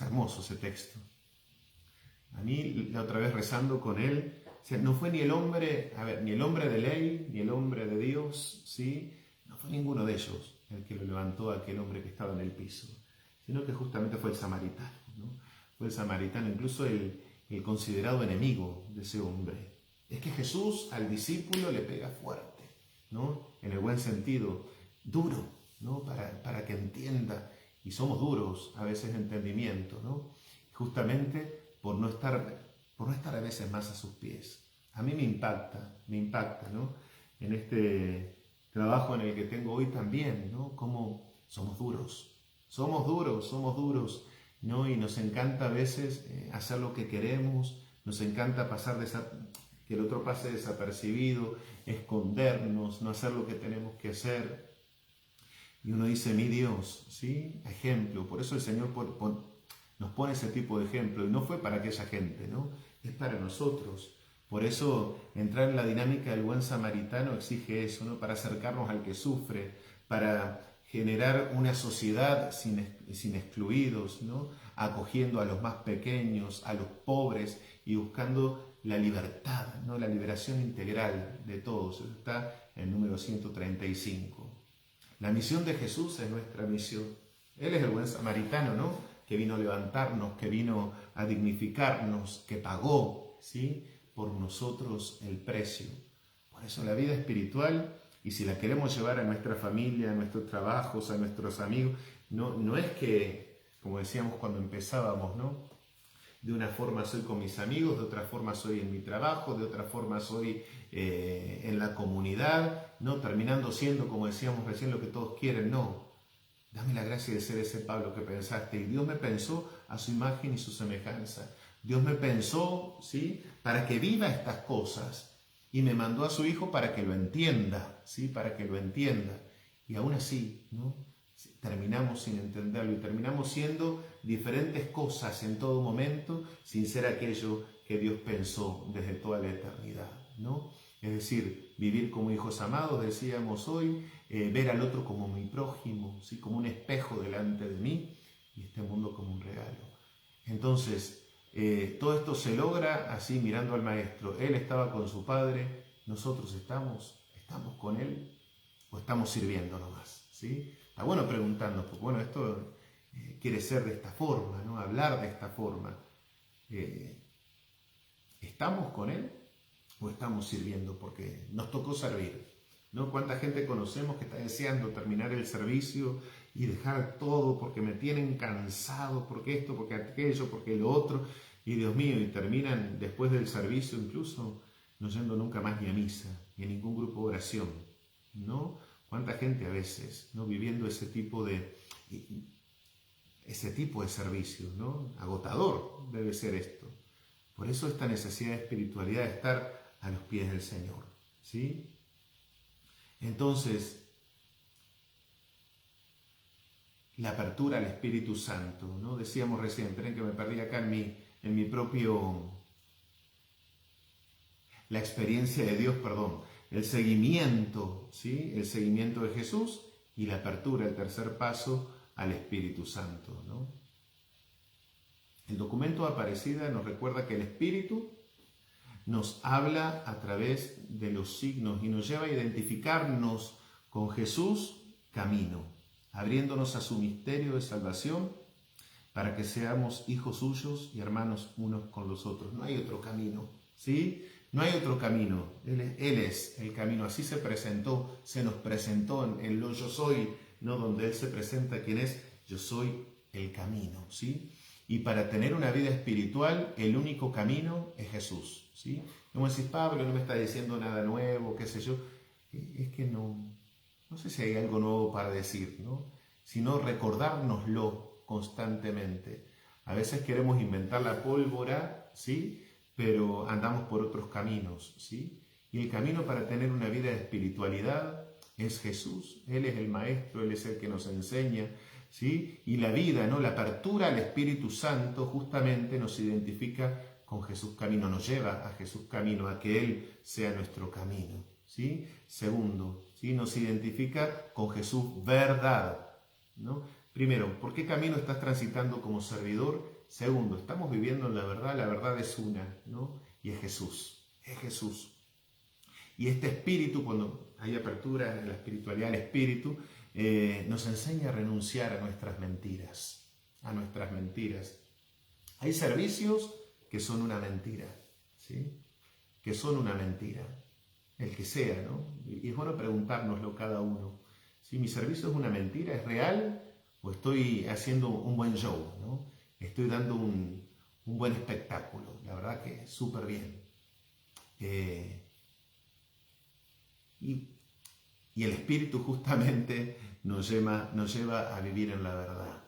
hermoso ese texto. A mí, la otra vez rezando con él, no fue ni el hombre de ley, ni el hombre de Dios, ¿sí? No fue ninguno de ellos el que lo levantó a aquel hombre que estaba en el piso, sino que justamente fue el samaritano, ¿no? Fue el samaritano, incluso el considerado enemigo de ese hombre. Es que Jesús al discípulo le pega fuerte, ¿no? En el buen sentido, duro, ¿no? Para que entienda. Y somos duros a veces de entendimiento, ¿no? Justamente por no estar a veces más a sus pies. A mí me impacta, ¿no? En este trabajo en el que tengo hoy también, ¿no? Cómo somos duros, ¿no? Y nos encanta a veces hacer lo que queremos, nos encanta que el otro pase desapercibido, escondernos, no hacer lo que tenemos que hacer. Y uno dice, mi Dios, ¿sí? Ejemplo. Por eso el Señor nos pone ese tipo de ejemplo. Y no fue para aquella gente, ¿no? Es para nosotros. Por eso entrar en la dinámica del buen samaritano exige eso, ¿no? Para acercarnos al que sufre, para generar una sociedad sin excluidos, ¿no? Acogiendo a los más pequeños, a los pobres y buscando la libertad, ¿no? La liberación integral de todos. Eso está en el número 135. La misión de Jesús es nuestra misión. Él es el buen samaritano, ¿no? Que vino a levantarnos, que vino a dignificarnos, que pagó, ¿sí? Por nosotros el precio. Por eso la vida espiritual, y si la queremos llevar a nuestra familia, a nuestros trabajos, a nuestros amigos, no es que, como decíamos cuando empezábamos, ¿no? De una forma soy con mis amigos, de otra forma soy en mi trabajo, de otra forma soy en la comunidad, ¿no? Terminando siendo, como decíamos recién, lo que todos quieren, no. Dame la gracia de ser ese Pablo que pensaste. Y Dios me pensó a su imagen y su semejanza. Dios me pensó, ¿sí? Para que viva estas cosas. Y me mandó a su Hijo para que lo entienda, ¿sí? Para que lo entienda. Y aún así, ¿no? Terminamos sin entenderlo y terminamos siendo diferentes cosas en todo momento sin ser aquello que Dios pensó desde toda la eternidad, ¿no? Es decir, vivir como hijos amados, decíamos hoy, ver al otro como mi prójimo, ¿sí? Como un espejo delante de mí y este mundo como un regalo. Entonces, todo esto se logra así mirando al Maestro. Él estaba con su Padre, nosotros estamos con Él o estamos sirviendo nomás, ¿sí? Está bueno preguntarnos, porque bueno, esto quiere ser de esta forma, ¿no? Hablar de esta forma. ¿Estamos con Él o estamos sirviendo? Porque nos tocó servir, ¿no? ¿Cuánta gente conocemos que está deseando terminar el servicio y dejar todo porque me tienen cansado, porque esto, porque aquello, porque lo otro? Y Dios mío, y terminan después del servicio incluso no yendo nunca más ni a misa, ni a ningún grupo de oración, ¿no? ¿Cuánta gente a veces, ¿no? Viviendo ese tipo de servicio, ¿no? Agotador debe ser esto. Por eso esta necesidad de espiritualidad, de estar a los pies del Señor, ¿sí? Entonces, la apertura al Espíritu Santo, ¿no? Decíamos recién, esperen que me perdí acá en mi propio... La experiencia de Dios, el seguimiento, ¿sí? El seguimiento de Jesús y la apertura, el tercer paso, al Espíritu Santo, ¿no? El documento de Aparecida nos recuerda que el Espíritu nos habla a través de los signos y nos lleva a identificarnos con Jesús camino, abriéndonos a su misterio de salvación para que seamos hijos suyos y hermanos unos con los otros. No hay otro camino, ¿sí? No hay otro camino. Él es el camino. Así se nos presentó en lo yo soy, ¿no? Donde Él se presenta quien es, yo soy el camino, ¿sí? Y para tener una vida espiritual, el único camino es Jesús, ¿sí? Como decís, Pablo no me está diciendo nada nuevo, qué sé yo. Es que no sé si hay algo nuevo para decir, ¿no? Sino recordárnoslo constantemente. A veces queremos inventar la pólvora, ¿sí? Pero andamos por otros caminos, ¿sí? Y el camino para tener una vida de espiritualidad es Jesús. Él es el Maestro, Él es el que nos enseña, ¿sí? Y la vida, ¿no? La apertura al Espíritu Santo justamente nos identifica con Jesús camino, nos lleva a Jesús camino, a que Él sea nuestro camino, ¿sí? Segundo, ¿sí? Nos identifica con Jesús verdad, ¿no? Primero, ¿por qué camino estás transitando como servidor? Segundo, estamos viviendo en la verdad es una, ¿no? Y es Jesús, es Jesús. Y este espíritu, cuando hay apertura en la espiritualidad del espíritu, nos enseña a renunciar a nuestras mentiras, Hay servicios que son una mentira, ¿sí? Que son una mentira, el que sea, ¿no? Y es bueno preguntárnoslo cada uno. ¿Sí? ¿Mi servicio es una mentira? ¿Es real? ¿O estoy haciendo un buen show? ¿No? Estoy dando un buen espectáculo. La verdad que súper bien. Y el Espíritu justamente nos lleva a vivir en la verdad.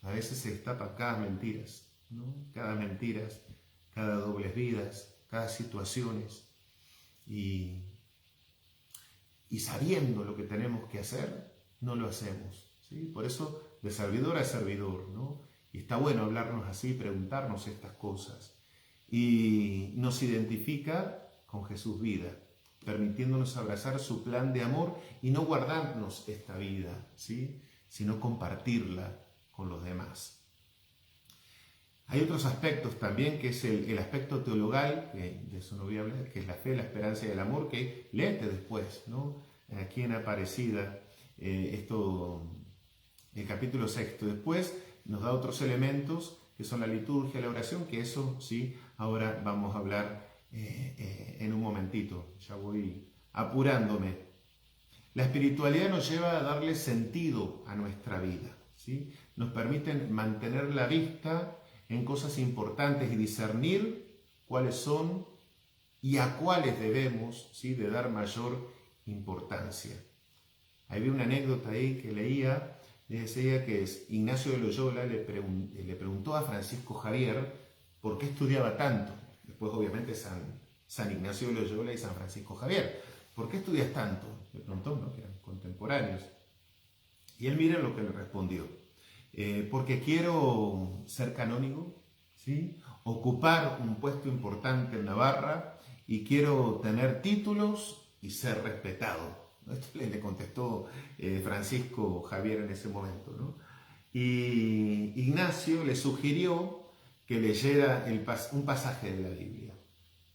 A veces se destapan cada mentiras, ¿no? Cada mentiras, cada dobles vidas, cada situaciones. Y sabiendo lo que tenemos que hacer, no lo hacemos, ¿sí? Por eso, de servidor a servidor, ¿no? Y está bueno hablarnos así, preguntarnos estas cosas. Y nos identifica con Jesús vida, permitiéndonos abrazar su plan de amor y no guardarnos esta vida, ¿sí? Sino compartirla con los demás. Hay otros aspectos también, que es el aspecto teologal, que de eso no voy a hablar, que es la fe, la esperanza y el amor, que léete después, ¿no? Aquí en Aparecida, el capítulo 6. Después nos da otros elementos, que son la liturgia, la oración, que eso sí, ahora vamos a hablar en un momentito. Ya voy apurándome. La espiritualidad nos lleva a darle sentido a nuestra vida, ¿sí? Nos permiten mantener la vista en cosas importantes y discernir cuáles son y a cuáles debemos, ¿sí?, de dar mayor importancia. Ahí vi una anécdota ahí que leía, decía que Ignacio de Loyola le preguntó a Francisco Javier por qué estudiaba tanto. Después obviamente San Ignacio de Loyola y San Francisco Javier. ¿Por qué estudias tanto? Le preguntó, ¿no?, que eran contemporáneos. Y él, miren lo que le respondió. Porque quiero ser canónigo, ¿sí?, ocupar un puesto importante en Navarra y quiero tener títulos y ser respetado. Esto le contestó Francisco Javier en ese momento, ¿no? Y Ignacio le sugirió que leyera un pasaje de la Biblia.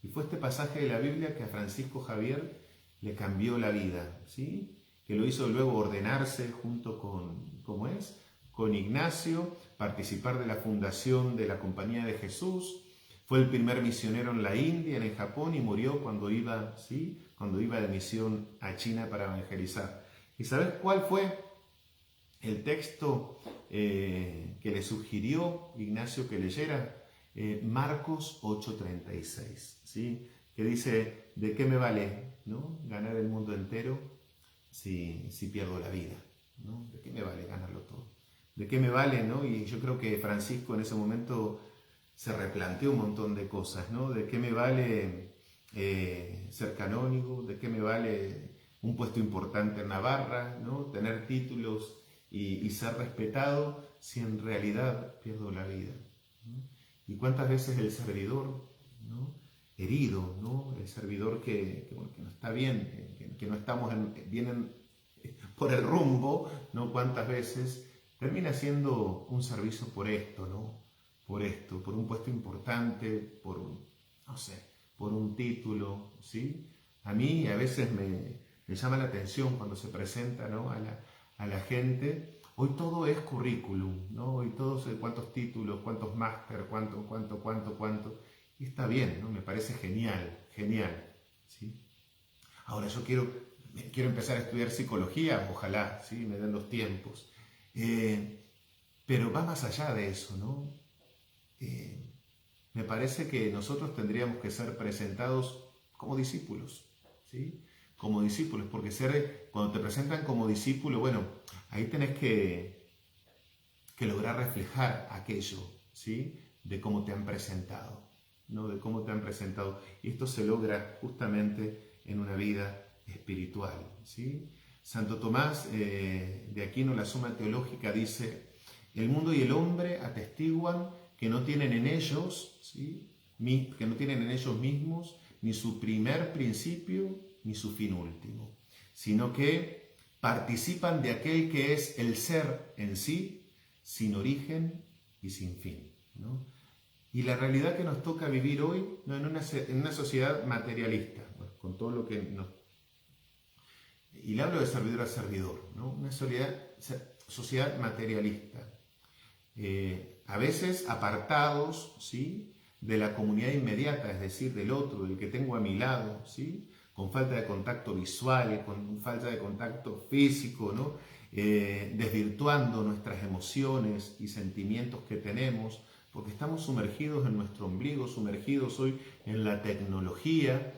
Y fue este pasaje de la Biblia que a Francisco Javier le cambió la vida, ¿sí?, que lo hizo luego ordenarse junto con Ignacio, participar de la fundación de la Compañía de Jesús. Fue el primer misionero en la India, en el Japón, y murió cuando iba de misión a China para evangelizar. ¿Y sabes cuál fue el texto que le sugirió Ignacio que leyera? Marcos 8:36, ¿sí?, que dice: ¿de qué me vale, ¿no?, ganar el mundo entero si pierdo la vida, ¿no? ¿De qué me vale ganarlo todo? ¿De qué me vale, no? Y yo creo que Francisco en ese momento se replanteó un montón de cosas, ¿no? ¿De qué me vale ser canónigo? ¿De qué me vale un puesto importante en Navarra, ¿no?, tener títulos y ser respetado si en realidad pierdo la vida, ¿no? ¿Y cuántas veces el servidor, ¿no?, herido, ¿no?, el servidor que no está bien, que no estamos bien por el rumbo, ¿no?, cuántas veces termina siendo un servicio por esto, ¿no?, por un puesto importante, por un título, ¿sí? A mí a veces me llama la atención cuando se presenta, ¿no?, a la gente. Hoy todo es currículum, ¿no? Hoy todo es cuántos títulos, cuántos máster, cuánto. Y está bien, ¿no? Me parece genial, ¿sí? Ahora yo quiero empezar a estudiar psicología, ojalá, ¿sí?, me den los tiempos. Pero va más allá de eso, ¿no? Me parece que nosotros tendríamos que ser presentados como discípulos, ¿sí? Como discípulos, porque cuando te presentan como discípulo, bueno, ahí tenés que lograr reflejar aquello, ¿sí?, de cómo te han presentado, ¿no?, de cómo te han presentado. Y esto se logra justamente en una vida espiritual, ¿sí? Santo Tomás de Aquino, la Suma Teológica, dice: el mundo y el hombre atestiguan que no tienen en ellos, ¿sí?, que no tienen en ellos mismos ni su primer principio ni su fin último, sino que participan de aquel que es el ser en sí, sin origen y sin fin, ¿no? Y la realidad que nos toca vivir hoy, ¿no?, en una sociedad materialista, bueno, con todo lo que nos... Y le hablo de servidor a servidor, ¿no? Una sociedad materialista. A veces apartados, ¿sí?, de la comunidad inmediata, es decir, del otro, del que tengo a mi lado, ¿sí?, con falta de contacto visual, con falta de contacto físico, ¿no? Desvirtuando nuestras emociones y sentimientos que tenemos, porque estamos sumergidos en nuestro ombligo, sumergidos hoy en la tecnología,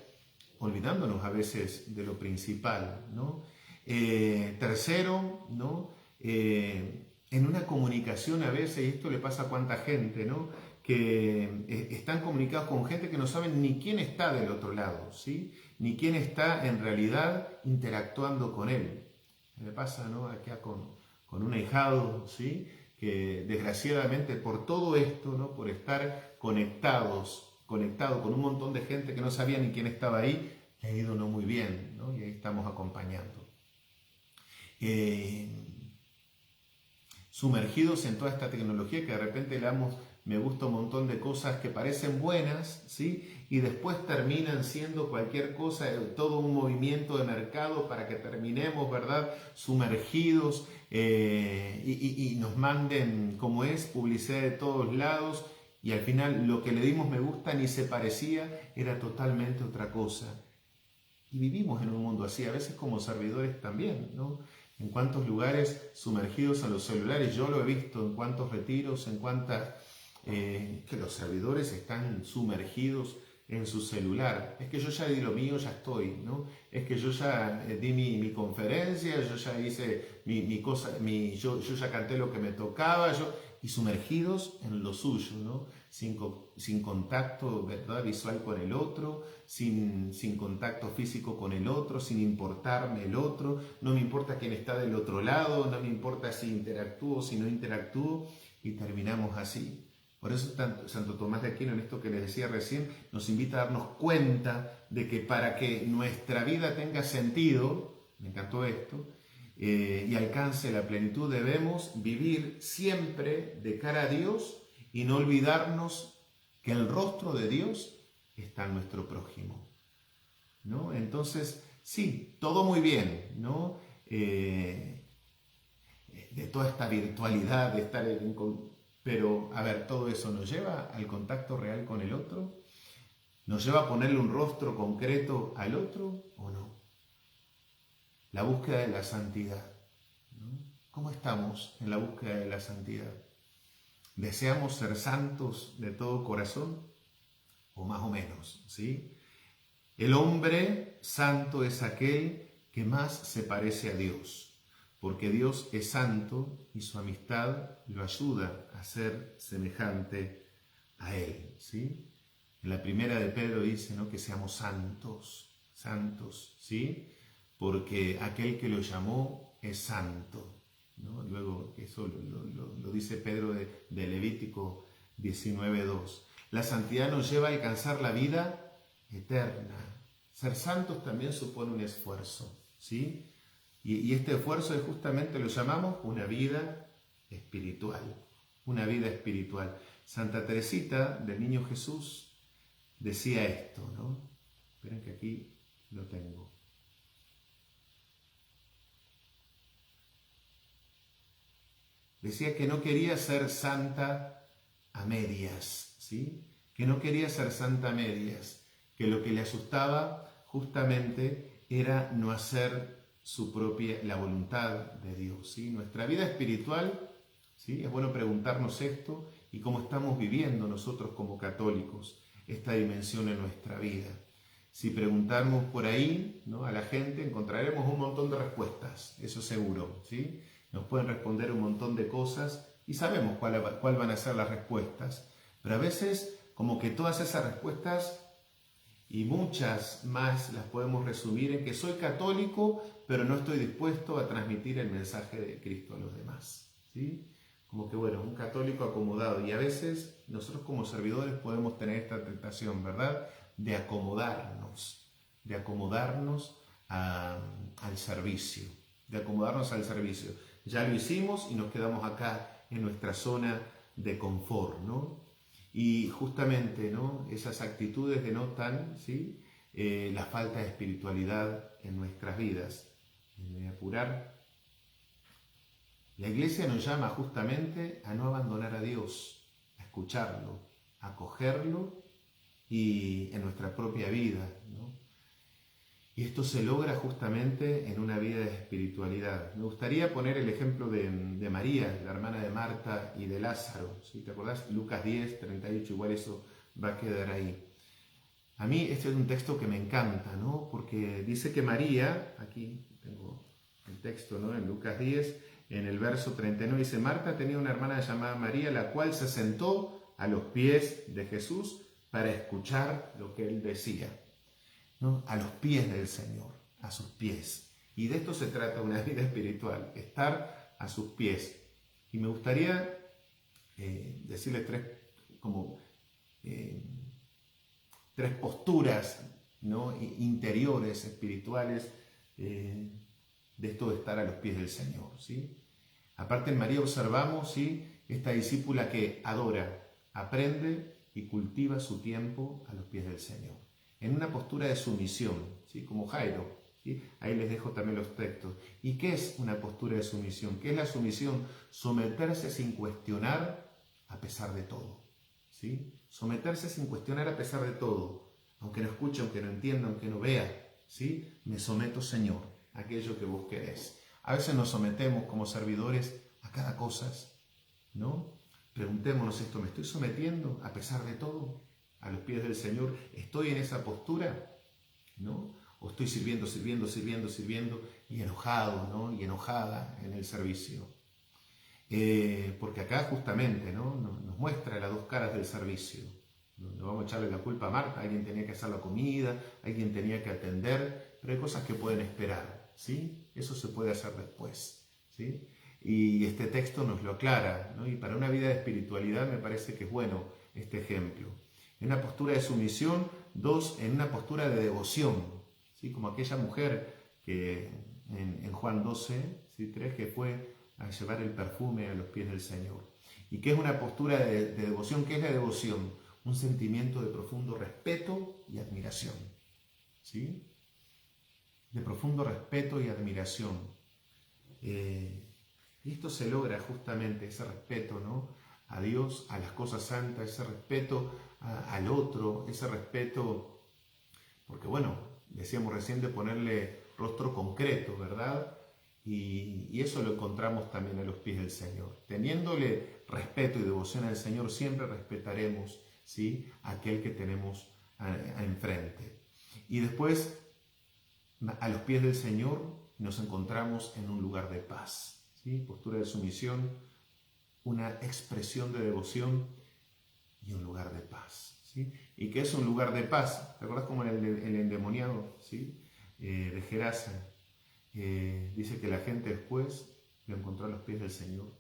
olvidándonos a veces de lo principal, ¿no? Tercero, ¿no? En una comunicación a veces, y esto le pasa a cuánta gente, ¿no? Que están comunicados con gente que no saben ni quién está del otro lado, ¿sí? Ni quién está en realidad interactuando con él. Me pasa, ¿no? Acá con un ahijado, ¿sí? Que desgraciadamente por todo esto, ¿no? Por estar conectado con un montón de gente que no sabía ni quién estaba ahí, le ha ido no muy bien, ¿no? Y ahí estamos acompañando. Sumergidos en toda esta tecnología que de repente le damos me gusta un montón de cosas que parecen buenas, ¿sí? Y después terminan siendo cualquier cosa, todo un movimiento de mercado para que terminemos, ¿verdad?, sumergidos y nos manden, como es, publicidad de todos lados, y al final lo que le dimos me gusta ni se parecía, era totalmente otra cosa. Y vivimos en un mundo así, a veces como servidores también, ¿no? En cuántos lugares sumergidos en los celulares, yo lo he visto, en cuántos retiros, en cuántas... que los servidores están sumergidos en su celular. Es que yo ya di lo mío, ya estoy, ¿no? Es que yo ya di mi conferencia, yo ya hice mi cosa, yo ya canté lo que me tocaba, y sumergidos en lo suyo, ¿no? Sin contacto, ¿verdad?, visual con el otro, sin contacto físico con el otro, sin importarme el otro, no me importa quién está del otro lado, no me importa si interactúo o si no interactúo, y terminamos así. Por eso Santo Tomás de Aquino, en esto que les decía recién, nos invita a darnos cuenta de que para que nuestra vida tenga sentido, me encantó esto, y alcance la plenitud, debemos vivir siempre de cara a Dios y no olvidarnos que el rostro de Dios está en nuestro prójimo, ¿no? Entonces, sí, todo muy bien, ¿no? De toda esta virtualidad, de estar pero, a ver, ¿todo eso nos lleva al contacto real con el otro? ¿Nos lleva a ponerle un rostro concreto al otro o no? La búsqueda de la santidad, ¿no? ¿Cómo estamos en la búsqueda de la santidad? ¿Deseamos ser santos de todo corazón? O más o menos, ¿sí? El hombre santo es aquel que más se parece a Dios, porque Dios es santo y su amistad lo ayuda a ser semejante a Él, ¿sí? En la primera de Pedro dice, ¿no?, que seamos santos, ¿sí? Porque aquel que lo llamó es santo, ¿no? Luego eso lo dice Pedro de Levítico 19:2. La santidad nos lleva a alcanzar la vida eterna. Ser santos también supone un esfuerzo, ¿sí? Y este esfuerzo es justamente, lo llamamos una vida espiritual, una vida espiritual. Santa Teresita del Niño Jesús decía esto, ¿no? Esperen que aquí lo tengo. Decía que no quería ser santa a medias, ¿sí? Que no quería ser santa a medias, que lo que le asustaba justamente era no hacer la voluntad de Dios, ¿sí? Nuestra vida espiritual, ¿sí? Es bueno preguntarnos esto y cómo estamos viviendo nosotros como católicos esta dimensión en nuestra vida. Si preguntamos por ahí, ¿no?, a la gente, encontraremos un montón de respuestas, eso seguro, ¿sí? Nos pueden responder un montón de cosas y sabemos cuál van a ser las respuestas, pero a veces como que todas esas respuestas y muchas más las podemos resumir en que soy católico, pero no estoy dispuesto a transmitir el mensaje de Cristo a los demás, ¿sí? Como que, bueno, un católico acomodado. Y a veces nosotros como servidores podemos tener esta tentación, ¿verdad?, de acomodarnos al servicio, Ya lo hicimos y nos quedamos acá en nuestra zona de confort, ¿no? Y justamente, ¿no?, esas actitudes denotan, ¿sí?, la falta de espiritualidad en nuestras vidas. Me voy a apurar. La Iglesia nos llama justamente a no abandonar a Dios, a escucharlo, a acogerlo y en nuestra propia vida, ¿no? Y esto se logra justamente en una vida de espiritualidad. Me gustaría poner el ejemplo de María, la hermana de Marta y de Lázaro. ¿Sí? ¿Te acordás? Lucas 10, 38, igual eso va a quedar ahí. A mí este es un texto que me encanta, ¿no? Porque dice que María, aquí tengo el texto, ¿no? En Lucas 10, en el verso 39, dice: Marta tenía una hermana llamada María, la cual se sentó a los pies de Jesús para escuchar lo que él decía, ¿no? A los pies del Señor, a sus pies. Y de esto se trata una vida espiritual, estar a sus pies. Y me gustaría decirles tres posturas, ¿no? Interiores, espirituales, de esto de estar a los pies del Señor, ¿sí? Aparte en María observamos, ¿sí?, esta discípula que adora, aprende y cultiva su tiempo a los pies del Señor, en una postura de sumisión, ¿sí?, como Jairo, ¿sí? Ahí les dejo también los textos. ¿Y qué es una postura de sumisión? ¿Qué es la sumisión? Someterse sin cuestionar a pesar de todo, ¿sí? Someterse sin cuestionar a pesar de todo, aunque no escuche, aunque no entienda, aunque no vea, ¿sí? Me someto, Señor, a aquello que vos querés. A veces nos sometemos como servidores a cada cosa, ¿no? Preguntémonos esto: ¿me estoy sometiendo a pesar de todo a los pies del Señor? ¿Estoy en esa postura, ¿no? ¿O estoy sirviendo y enojado, ¿no?, y enojada en el servicio? Porque acá justamente, ¿no?, nos muestra las dos caras del servicio. No vamos a echarle la culpa a Marta: alguien tenía que hacer la comida, alguien tenía que atender, pero hay cosas que pueden esperar, ¿sí? Eso se puede hacer después, ¿sí? Y este texto nos lo aclara, ¿no? Y para una vida de espiritualidad me parece que es bueno este ejemplo. En una postura de sumisión, dos, en una postura de devoción, ¿sí? Como aquella mujer que en Juan 12, ¿sí?, 3, que fue a llevar el perfume a los pies del Señor. ¿Y qué es una postura de devoción? ¿Qué es la devoción? Un sentimiento de profundo respeto y admiración, ¿sí? De profundo respeto y admiración. Y esto se logra justamente, ese respeto, ¿no?, a Dios, a las cosas santas, ese respeto al otro, ese respeto, porque bueno, decíamos recién, de ponerle rostro concreto, ¿verdad? Y eso lo encontramos también a los pies del Señor. Teniéndole respeto y devoción al Señor, siempre respetaremos, ¿sí?, a aquel que tenemos enfrente. Y después, a los pies del Señor, nos encontramos en un lugar de paz, ¿sí? Postura de sumisión, una expresión de devoción y un lugar de paz, ¿sí? ¿Y qué es un lugar de paz? ¿Te acuerdas como el endemoniado, ¿sí?, de Gerasa? Dice que la gente después lo encontró a los pies del Señor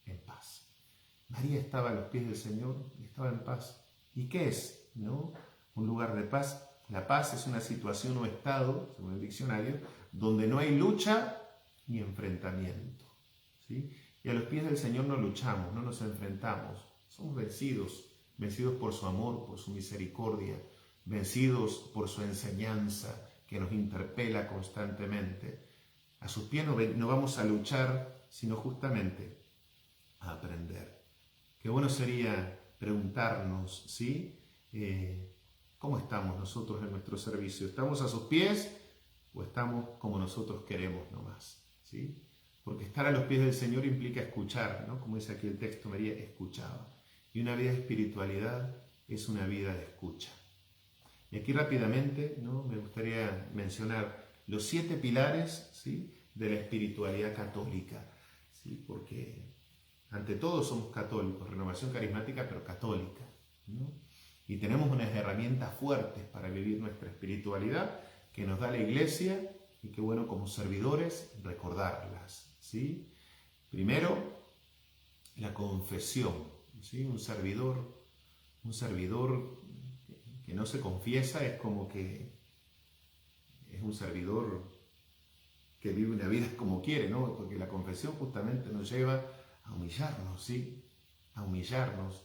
en paz. María estaba a los pies del Señor y estaba en paz. ¿Y qué es, no?, un lugar de paz? La paz es una situación o estado, según el diccionario, donde no hay lucha ni enfrentamiento, ¿sí? Y a los pies del Señor no luchamos, no nos enfrentamos, somos vencidos por su amor, por su misericordia, vencidos por su enseñanza que nos interpela constantemente. A sus pies no vamos a luchar, sino justamente a aprender. Qué bueno sería preguntarnos, ¿sí?, ¿cómo estamos nosotros en nuestro servicio? ¿Estamos a sus pies o estamos como nosotros queremos nomás, ¿sí? Porque estar a los pies del Señor implica escuchar, ¿no? Como dice aquí el texto, María escuchaba. Y una vida de espiritualidad es una vida de escucha. Y aquí rápidamente, ¿no?, me gustaría mencionar los 7 pilares, ¿sí?, de la espiritualidad católica, ¿sí? Porque ante todo somos católicos, renovación carismática, pero católica, ¿no? Y tenemos unas herramientas fuertes para vivir nuestra espiritualidad que nos da la Iglesia, y qué bueno como servidores recordarlas, ¿sí? Primero, la confesión, ¿sí? Un servidor que no se confiesa es como que es un servidor que vive una vida como quiere, ¿no? Porque la confesión justamente nos lleva a humillarnos, ¿sí? A humillarnos,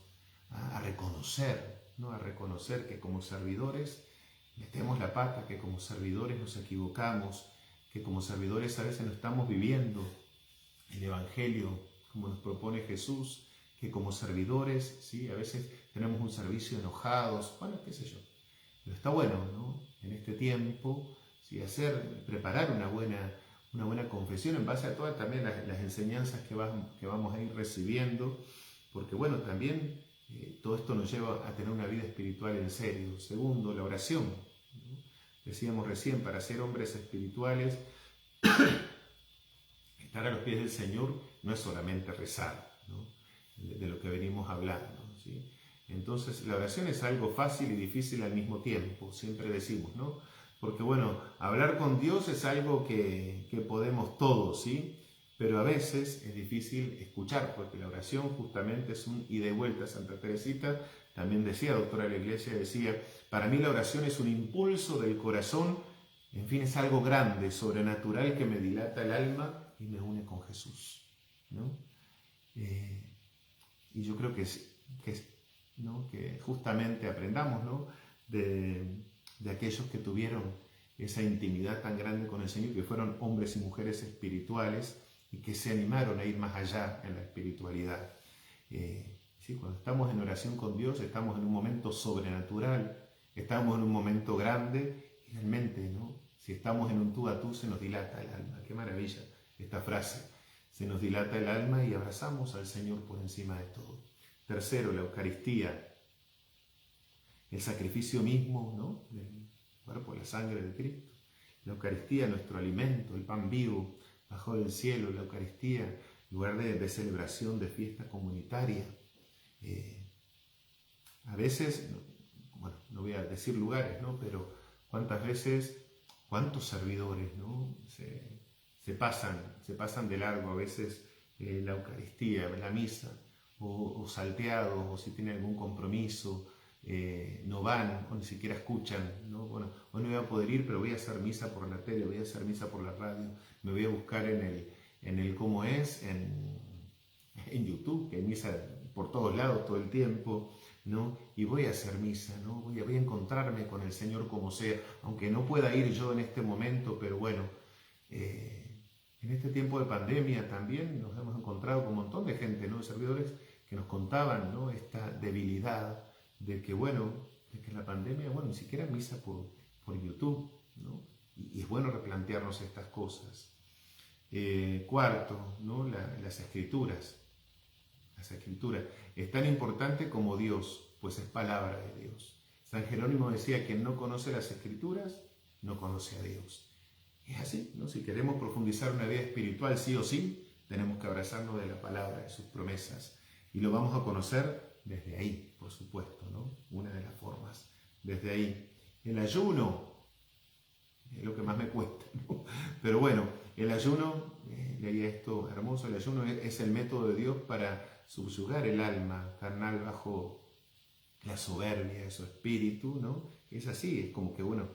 a reconocer, ¿no? A reconocer que como servidores metemos la pata, que como servidores nos equivocamos, que como servidores a veces no estamos viviendo el Evangelio como nos propone Jesús, que como servidores, ¿sí?, a veces tenemos un servicio enojados, bueno, qué sé yo. Pero está bueno, ¿no?, en este tiempo, ¿sí? Preparar una buena confesión en base a todas también las enseñanzas que vamos a ir recibiendo, porque bueno, también todo esto nos lleva a tener una vida espiritual en serio. Segundo, la oración, ¿no? Decíamos recién, para ser hombres espirituales, estar a los pies del Señor no es solamente rezar, ¿no? De lo que venimos hablando, ¿sí? Entonces la oración es algo fácil y difícil al mismo tiempo, siempre decimos, ¿no? Porque bueno, hablar con Dios es algo que podemos todos, ¿sí? Pero a veces es difícil escuchar, porque la oración justamente es un ida y vuelta. Santa Teresita también decía, doctora de la Iglesia, decía, para mí la oración es un impulso del corazón, en fin, es algo grande, sobrenatural, que me dilata el alma y me une con Jesús, ¿no? Y yo creo ¿no? que justamente aprendamos, ¿no? de aquellos que tuvieron esa intimidad tan grande con el Señor, que fueron hombres y mujeres espirituales y que se animaron a ir más allá en la espiritualidad. ¿Sí? Cuando estamos en oración con Dios, estamos en un momento sobrenatural, estamos en un momento grande, y realmente, ¿no? Si estamos en un tú a tú, se nos dilata el alma. Qué maravilla esta frase. Se nos dilata el alma y abrazamos al Señor por encima de todo. Tercero, la Eucaristía, el sacrificio mismo, ¿no? Del cuerpo, la sangre de Cristo. La Eucaristía, nuestro alimento, el pan vivo, bajó del cielo. La Eucaristía, lugar de celebración, de fiesta comunitaria. A veces, bueno, no voy a decir lugares, ¿no? Pero cuántas veces, cuántos servidores, ¿no? se pasan de largo a veces la Eucaristía, la misa, o salteados, o si tienen algún compromiso, no van, o ni siquiera escuchan, ¿no? Bueno, hoy no voy a poder ir, pero voy a hacer misa por la tele, voy a hacer misa por la radio, me voy a buscar en el cómo es, en YouTube, que hay misa por todos lados todo el tiempo, ¿no? Y voy a hacer misa, ¿no? Voy a encontrarme con el Señor como sea, aunque no pueda ir yo en este momento, pero bueno, en este tiempo de pandemia también nos hemos encontrado con un montón de gente, ¿no? De servidores que nos contaban, ¿no? Esta debilidad de que, bueno, de que la pandemia, bueno, ni siquiera misa por YouTube, ¿no? Y es bueno replantearnos estas cosas. Cuarto, ¿no? Las escrituras. Las escrituras. Es tan importante como Dios, pues es palabra de Dios. San Jerónimo decía, quien no conoce las escrituras, no conoce a Dios. Es así, ¿no? Si queremos profundizar una vida espiritual, sí o sí, tenemos que abrazarnos de la palabra, de sus promesas. Y lo vamos a conocer desde ahí, por supuesto, ¿no? Una de las formas, desde ahí. El ayuno es lo que más me cuesta, ¿no? Pero bueno, el ayuno, leía esto hermoso, el ayuno es el método de Dios para subyugar el alma carnal bajo la soberbia de su espíritu, ¿no? Es así, es como que, bueno,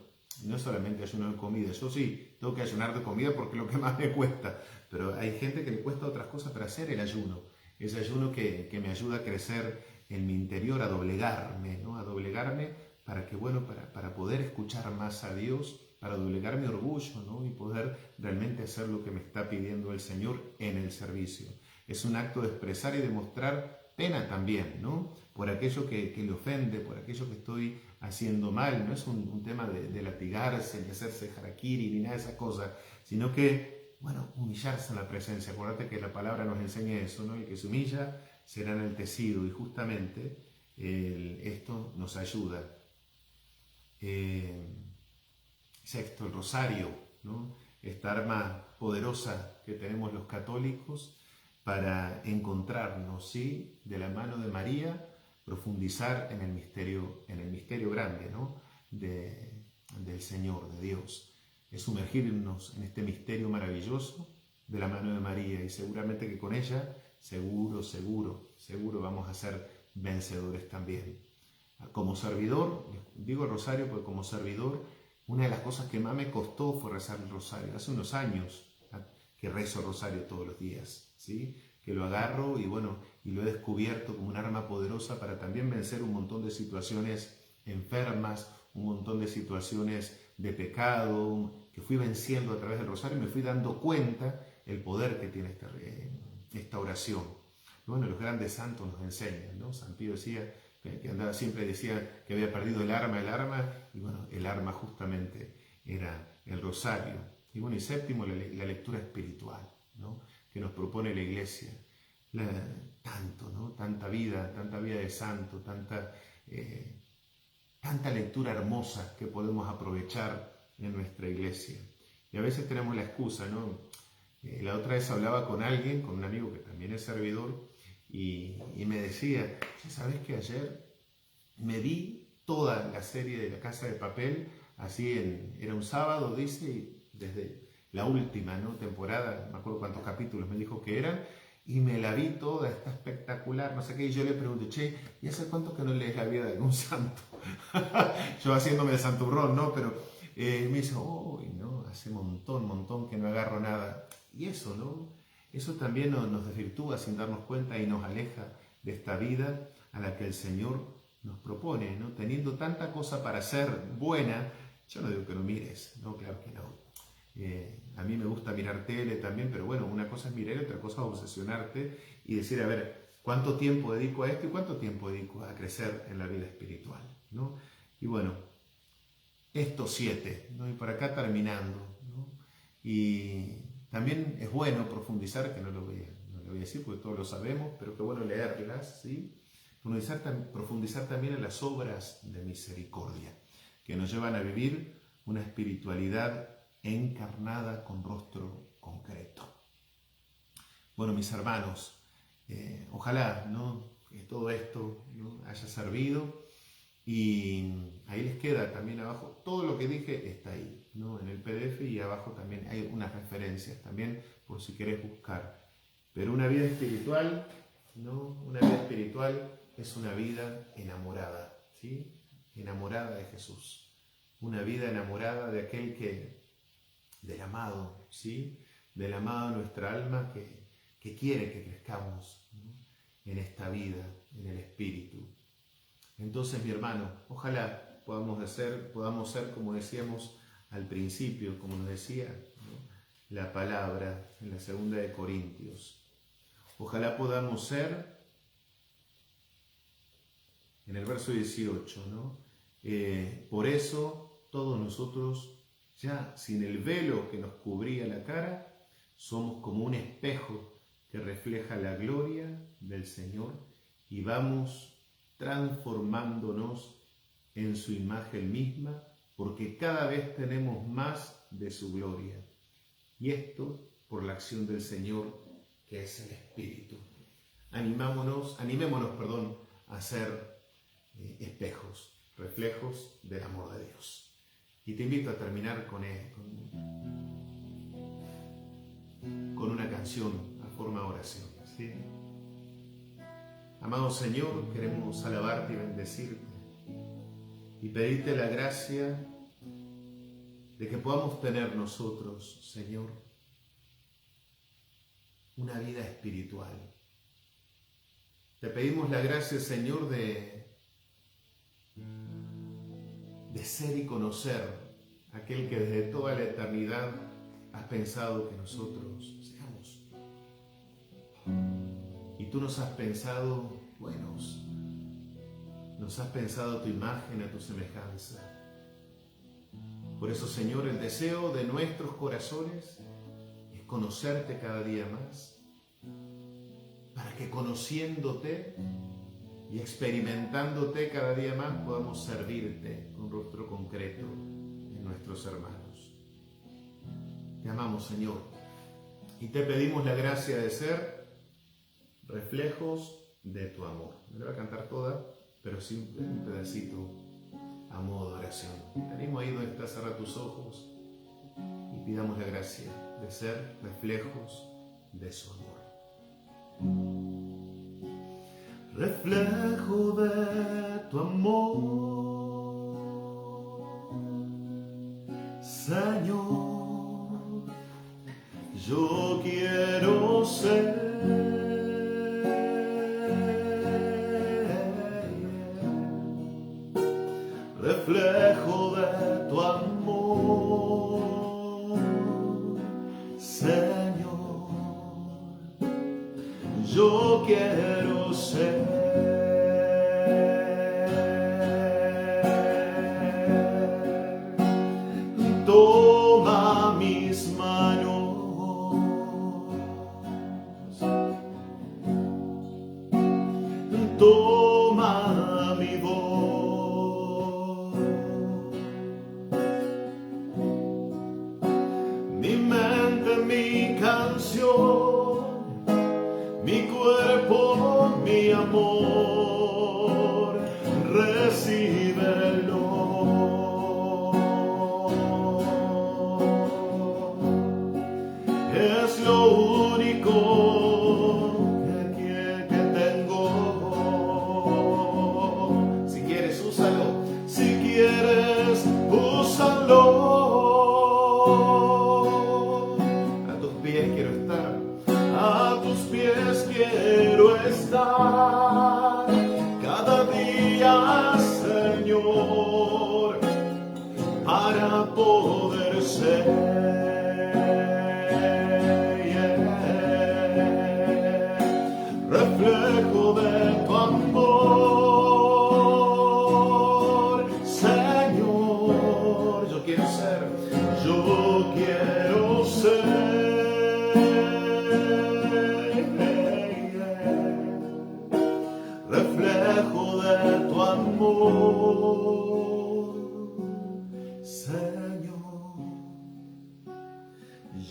no solamente ayuno de comida, yo sí tengo que ayunar de comida porque es lo que más me cuesta, pero hay gente que le cuesta otras cosas para hacer el ayuno, ese ayuno que me ayuda a crecer en mi interior, a doblegarme, ¿no? A doblegarme para que, bueno, para poder escuchar más a Dios, para doblegar mi orgullo, ¿no? Y poder realmente hacer lo que me está pidiendo el Señor en el servicio. Es un acto de expresar y de mostrar pena también, ¿no? Por aquello que le ofende, por aquello que estoy haciendo mal. No es un tema de latigarse, de hacerse harakiri, ni nada de esas cosas, sino que, bueno, humillarse en la presencia. Acuérdate que la palabra nos enseña eso, ¿no? El que se humilla será enaltecido, y justamente esto nos ayuda. Sexto, el rosario, ¿no? Esta arma poderosa que tenemos los católicos para encontrarnos, ¿sí? De la mano de María, profundizar en el misterio grande, ¿no? Del Señor, de Dios. Es sumergirnos en este misterio maravilloso de la mano de María, y seguramente que con ella, seguro vamos a ser vencedores también. Como servidor, digo el rosario porque como servidor, una de las cosas que más me costó fue rezar el rosario. Hace unos años que rezo el rosario todos los días, ¿sí? Que lo agarro y bueno, y lo he descubierto como un arma poderosa para también vencer un montón de situaciones enfermas, un montón de situaciones de pecado, que fui venciendo a través del rosario, y me fui dando cuenta el poder que tiene esta oración. Bueno, los grandes santos nos enseñan, ¿no? San Pío decía, que andaba siempre decía que había perdido el arma, y bueno, el arma justamente era el rosario. Y bueno, y séptimo, la lectura espiritual, ¿no?, que nos propone la Iglesia. Tanto, ¿no?, tanta vida de santo, tanta lectura hermosa que podemos aprovechar en nuestra Iglesia. Y a veces tenemos la excusa, ¿no? La otra vez hablaba con alguien, con un amigo que también es servidor, y me decía, ¿sabes que ayer me vi toda la serie de La Casa de Papel? Era un sábado, dice, y desde la última, ¿no?, temporada, no me acuerdo cuántos capítulos me dijo que eran, y me la vi toda, está espectacular, no sé qué, y yo le pregunto, che, ¿y hace cuánto que no lees la vida de algún santo? Yo haciéndome el santurrón, ¿no? Pero me dice, uy, no, hace montón que no agarro nada. Y eso, ¿no? Eso también nos desvirtúa sin darnos cuenta y nos aleja de esta vida a la que el Señor nos propone, ¿no? Teniendo tanta cosa para ser buena, yo no digo que no mires, no, claro que no. A mí me gusta mirar tele también, pero bueno, una cosa es mirar y otra cosa es obsesionarte y decir, a ver, ¿cuánto tiempo dedico a esto y cuánto tiempo dedico a crecer en la vida espiritual, ¿no? Y bueno, estos 7, ¿no? Y por acá terminando, ¿no? Y también es bueno profundizar, que no lo voy a decir porque todos lo sabemos, pero qué bueno leerlas, ¿sí? Profundizar también en las obras de misericordia, que nos llevan a vivir una espiritualidad encarnada con rostro concreto. Bueno, mis hermanos, ojalá, ¿no?, que todo esto, ¿no?, haya servido, y ahí les queda también abajo, todo lo que dije está ahí, ¿no?, en el PDF, y abajo también hay unas referencias también por si querés buscar. Pero una vida espiritual, ¿no?, una vida espiritual es una vida enamorada, ¿sí?, enamorada de Jesús, una vida enamorada de aquel del amado, ¿sí?, del amado de nuestra alma que quiere que crezcamos, ¿no?, en esta vida, en el Espíritu. Entonces, mi hermano, ojalá podamos ser, como decíamos al principio, como nos decía, ¿no?, la palabra en la 2 de Corintios. Ojalá podamos ser, en el verso 18, ¿no?, por eso todos nosotros, ya sin el velo que nos cubría la cara, somos como un espejo que refleja la gloria del Señor y vamos transformándonos en su imagen misma, porque cada vez tenemos más de su gloria. Y esto por la acción del Señor, que es el Espíritu. Animémonos, a ser espejos, reflejos del amor de Dios. Y te invito a terminar con una canción a forma de oración, ¿sí? Amado Señor, queremos alabarte y bendecirte y pedirte la gracia de que podamos tener nosotros, Señor, una vida espiritual. Te pedimos la gracia, Señor, de ser y conocer aquel que desde toda la eternidad has pensado que nosotros seamos. Y tú nos has pensado buenos, nos has pensado a tu imagen, a tu semejanza. Por eso, Señor, el deseo de nuestros corazones es conocerte cada día más, para que conociéndote y experimentándote cada día más podamos servirte con rostro concreto en nuestros hermanos. Te amamos, Señor, y te pedimos la gracia de ser reflejos de tu amor. No la voy a cantar toda, pero sí un pedacito a modo de oración. Te animo ahí donde estás, cerra tus ojos y pidamos la gracia de ser reflejos de su amor. Reflejo de tu amor, Señor, yo quiero ser reflejo de tu amor, Señor, yo quiero ser todo mi canción, mi cuerpo, mi amor, recíbelo. Es lo único que tengo. Si quieres, úsalo. Si quieres, úsalo. A tus pies quiero estar. A tus pies quiero estar. Cada día, Señor, para poder ser reflejo de tu amor, Señor. Yo quiero ser reflejo de tu amor, Señor.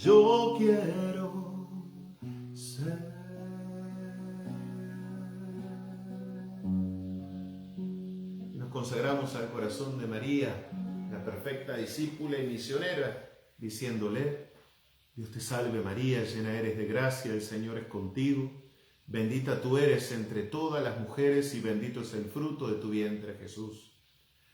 Yo quiero ser. Consagramos al corazón de María, la perfecta discípula y misionera, diciéndole: Dios te salve María, llena eres de gracia, el Señor es contigo, bendita tú eres entre todas las mujeres y bendito es el fruto de tu vientre Jesús.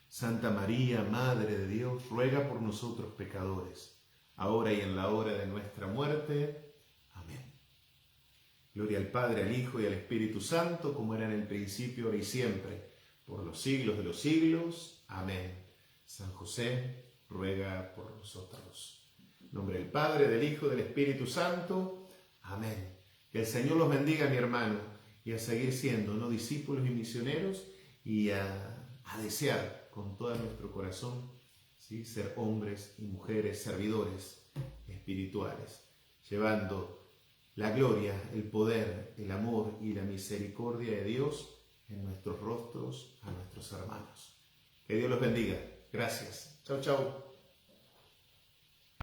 Santa María, Madre de Dios, ruega por nosotros pecadores, ahora y en la hora de nuestra muerte. Amén. Gloria al Padre, al Hijo y al Espíritu Santo, como era en el principio, ahora y siempre, por los siglos de los siglos. Amén. San José, ruega por nosotros. En nombre del Padre, del Hijo y del Espíritu Santo. Amén. Que el Señor los bendiga, mi hermano, y a seguir siendo, ¿no?, discípulos y misioneros, y a desear con todo nuestro corazón, ¿sí?, ser hombres y mujeres servidores espirituales, llevando la gloria, el poder, el amor y la misericordia de Dios en nuestros rostros a nuestros hermanos. Que Dios los bendiga. Gracias. Chau, chau.